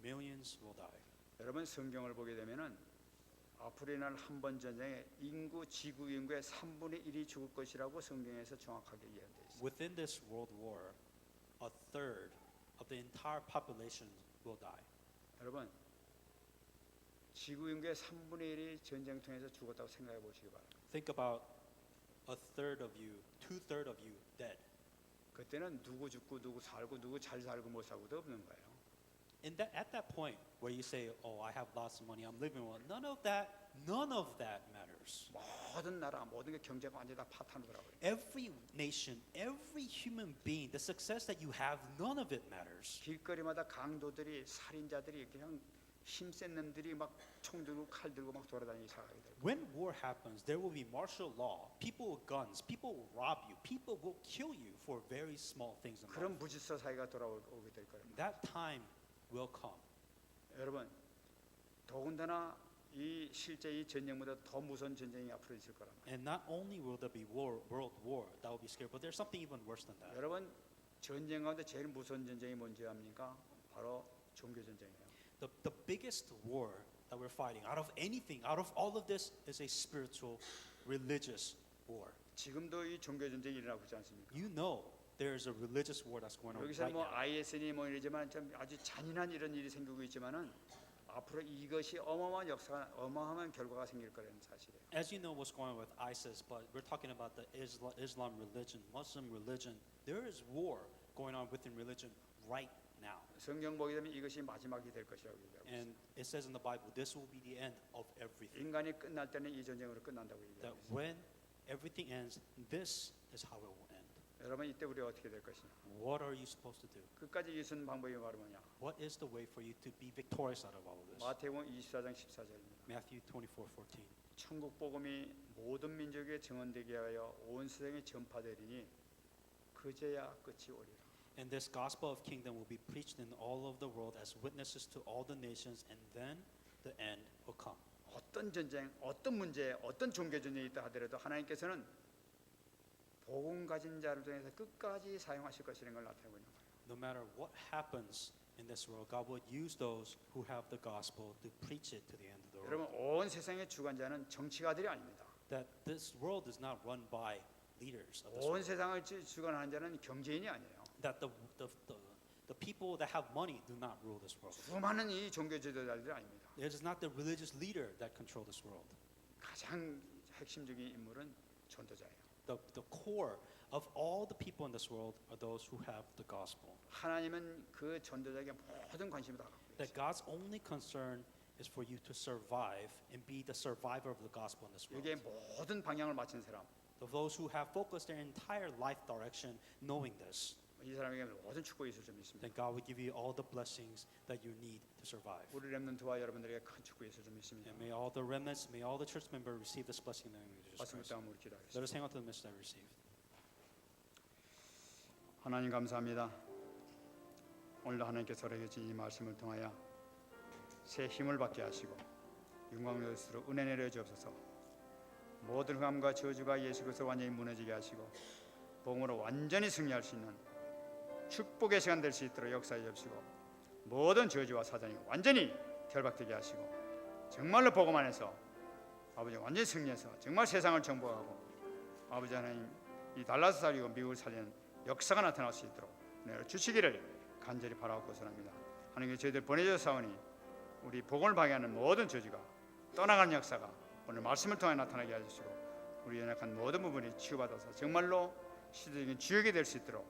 Millions will die. 여러분 성경을 보게 되면은 앞으로 일어날 한 번 전쟁에 지구 인구의 3분의 1이 죽을 것이라고 성경에서 정확하게 예언되어 있어요. Within this world war, a third of the entire population will die. 여러분 지구 인구의 3분의 1이 전쟁통에서 죽었다고 생각해 보시기 바랍니다. Think about a third of you, 2/3 of you dead. 그때는 누구 죽고 누구 살고 누구 잘 살고 못 살고도 없는 거예요. At that point where you say, "Oh, I have lots of money, I'm living well," none of that matters. 모든 나라 모든 게 경제가 완전히 다 파탄으로 들어가요. Every nation, every human being, the success that you have, none of it matters. 길거리마다 강도들이 살인자들이 그냥 힘센 놈들이 막 총 들고 칼 들고 막 돌아다니기 시작하게 돼요. When war happens, there will be martial law. People with guns, people will rob you, people will kill you for very small things in life. 그런 무질서 사회가 돌아오게 될 거예요. That time will come. 여러분 더군다나 이 실제 이 전쟁보다 더 무서운 전쟁이 앞으로 있을 거랍니다. And not only will there be world war that will be scary, but there's something even worse than that. 여러분 전쟁 가운데 제일 무서운 전쟁이 뭔지 압니까? 바로 종교 전쟁이에요. The biggest war that we're fighting, out of anything, out of all of this, is a spiritual, religious war. 지금도 이 종교 전쟁이 일어나고 있지 않습니까? You know there is a religious war that's going on 여기서 right 뭐 now. ISN이 뭐 이러지만 좀 아주 잔인한 이런 일이 생기고 있지만은 앞으로 이것이 어마어마한 역사가 어마어마한 결과가 생길 거라는 사실이에요. As you know what's going on with ISIS, but we're talking about the Islam religion, Muslim religion. There is war going on within religion right now. 성경 보게 되면 이것이 마지막이 될 것이라고 얘기하고 있어요. And it says in the Bible, this will be the end of everything. 인간이 끝날 때는 이 전쟁으로 끝난다고 That 얘기하고 있어요. when everything ends, this is how it will end. 여러분 이때 우리가 어떻게 될 것이냐? What are you supposed to do? 끝까지 이기는 방법이 바로 뭐냐? What is the way for you to be victorious out of all of this? 마태복음 24장 14절입니다. Matthew 24:14. 천국 복음이 모든 민족에 증언되게 하여 온 세상에 전파되리니 그제야 끝이 오리라. And this gospel of kingdom will be preached in all of the world as witnesses to all the nations, and then the end will come. 어떤 전쟁, 어떤 문제, 어떤 종교 전쟁이 있다 하더라도 하나님께서는 복음 가진 자를 통해서 끝까지 사용하실 것이라는 걸 나타내고 있는 거예요. No matter what happens in this world, God will use those who have the gospel to preach it to the end of the world. 여러분 온 세상의 주관자는 정치가들이 아닙니다. That this world is not run by leaders of this 온 world. 세상을 주관하는 자는 경제인이 아니에요. That the people that have money do not rule this world. 수많은 이 종교 지도자들이 아닙니다. It is not the religious leader that control this world. 가장 핵심적인 인물은 전도자예요. The core of all the people in this world are those who have the gospel. 하나님은 그 전도자에게 모든 관심을 다 갖고 That 있어요. God's only concern is for you to survive and be the survivor of the gospel in this world. 여기에 모든 방향을 맞춘 사람, Of those who have focused their entire life direction knowing this, 이 사람에게 모든 축복이 있을 줄 믿습니다. then God will give you all the blessings that you need to survive. 우리 렘넌트와 여러분들에게 큰 축복이 있을 줄 믿습니다. And may all the remnants, may all the church members receive this blessing in the name of Jesus 말씀을 Christ. 따라 우리 Let 기도하겠습니다. us hang on to the message that we received. 하나님 감사합니다. 오늘도 하나님께서 우리에게 주신 이 말씀을 통하여 새 힘을 받게 하시고 영광스러운 은혜 내려 주옵소서. 모든 흑암과 저주가 예수 그리스도 완전히 무너지게 하시고 복음으로 완전히 승리할 수 있는 축복의 시간 될 수 있도록 역사해 주시고 모든 저주와 사단이 완전히 결박되게 하시고 정말로 복음 안에서 아버지 완전히 승리해서 정말 세상을 정복하고 아버지 하나님 이 달라스 살리고 미국을 살리는 역사가 나타날 수 있도록 은혜를 주시기를 간절히 바라고 고선합니다. 하나님께 저희들 보내주사오니 우리 복음을 방해하는 모든 저주가 떠나가는 역사가 오늘 말씀을 통해 나타나게 해주시고 우리 연약한 모든 부분이 치유받아서 정말로 시대적인 주역이 될 수 있도록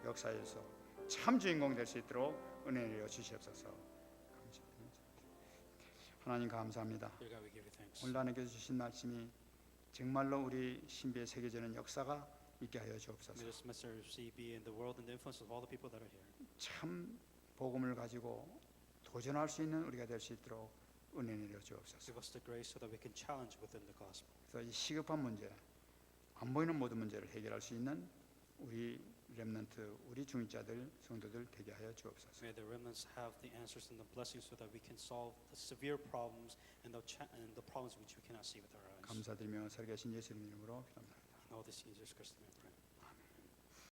역사에서 참 주인공 될 수 있도록 은혜 내려 주시옵소서. 감사합니다. 하나님 감사합니다. Dear God, we give you thanks. 오늘 하나님께서 주신 말씀이 정말로 우리 신비에 새겨지는 역사가 있게 하여 May 주옵소서. this message be in the world and the influence of all the people that are here. 참 복음을 가지고 도전할 수 있는 우리가 될 수 있도록 은혜 내려 주옵소서. Give us the grace so that we can challenge within the gospel. 그래서 이 시급한 문제, 안 보이는 모든 문제를 해결할 수 있는 우리 렘넌트, 우리 중직자들, 성도들 되게 하여 주옵소서. May the remnants have the answers and the blessings so that we can solve the severe problems and the problems which we cannot see with our eyes. 감사드리며 살아계신 예수님 이름으로 기도합니다. All this in Jesus Christ's name, I pray.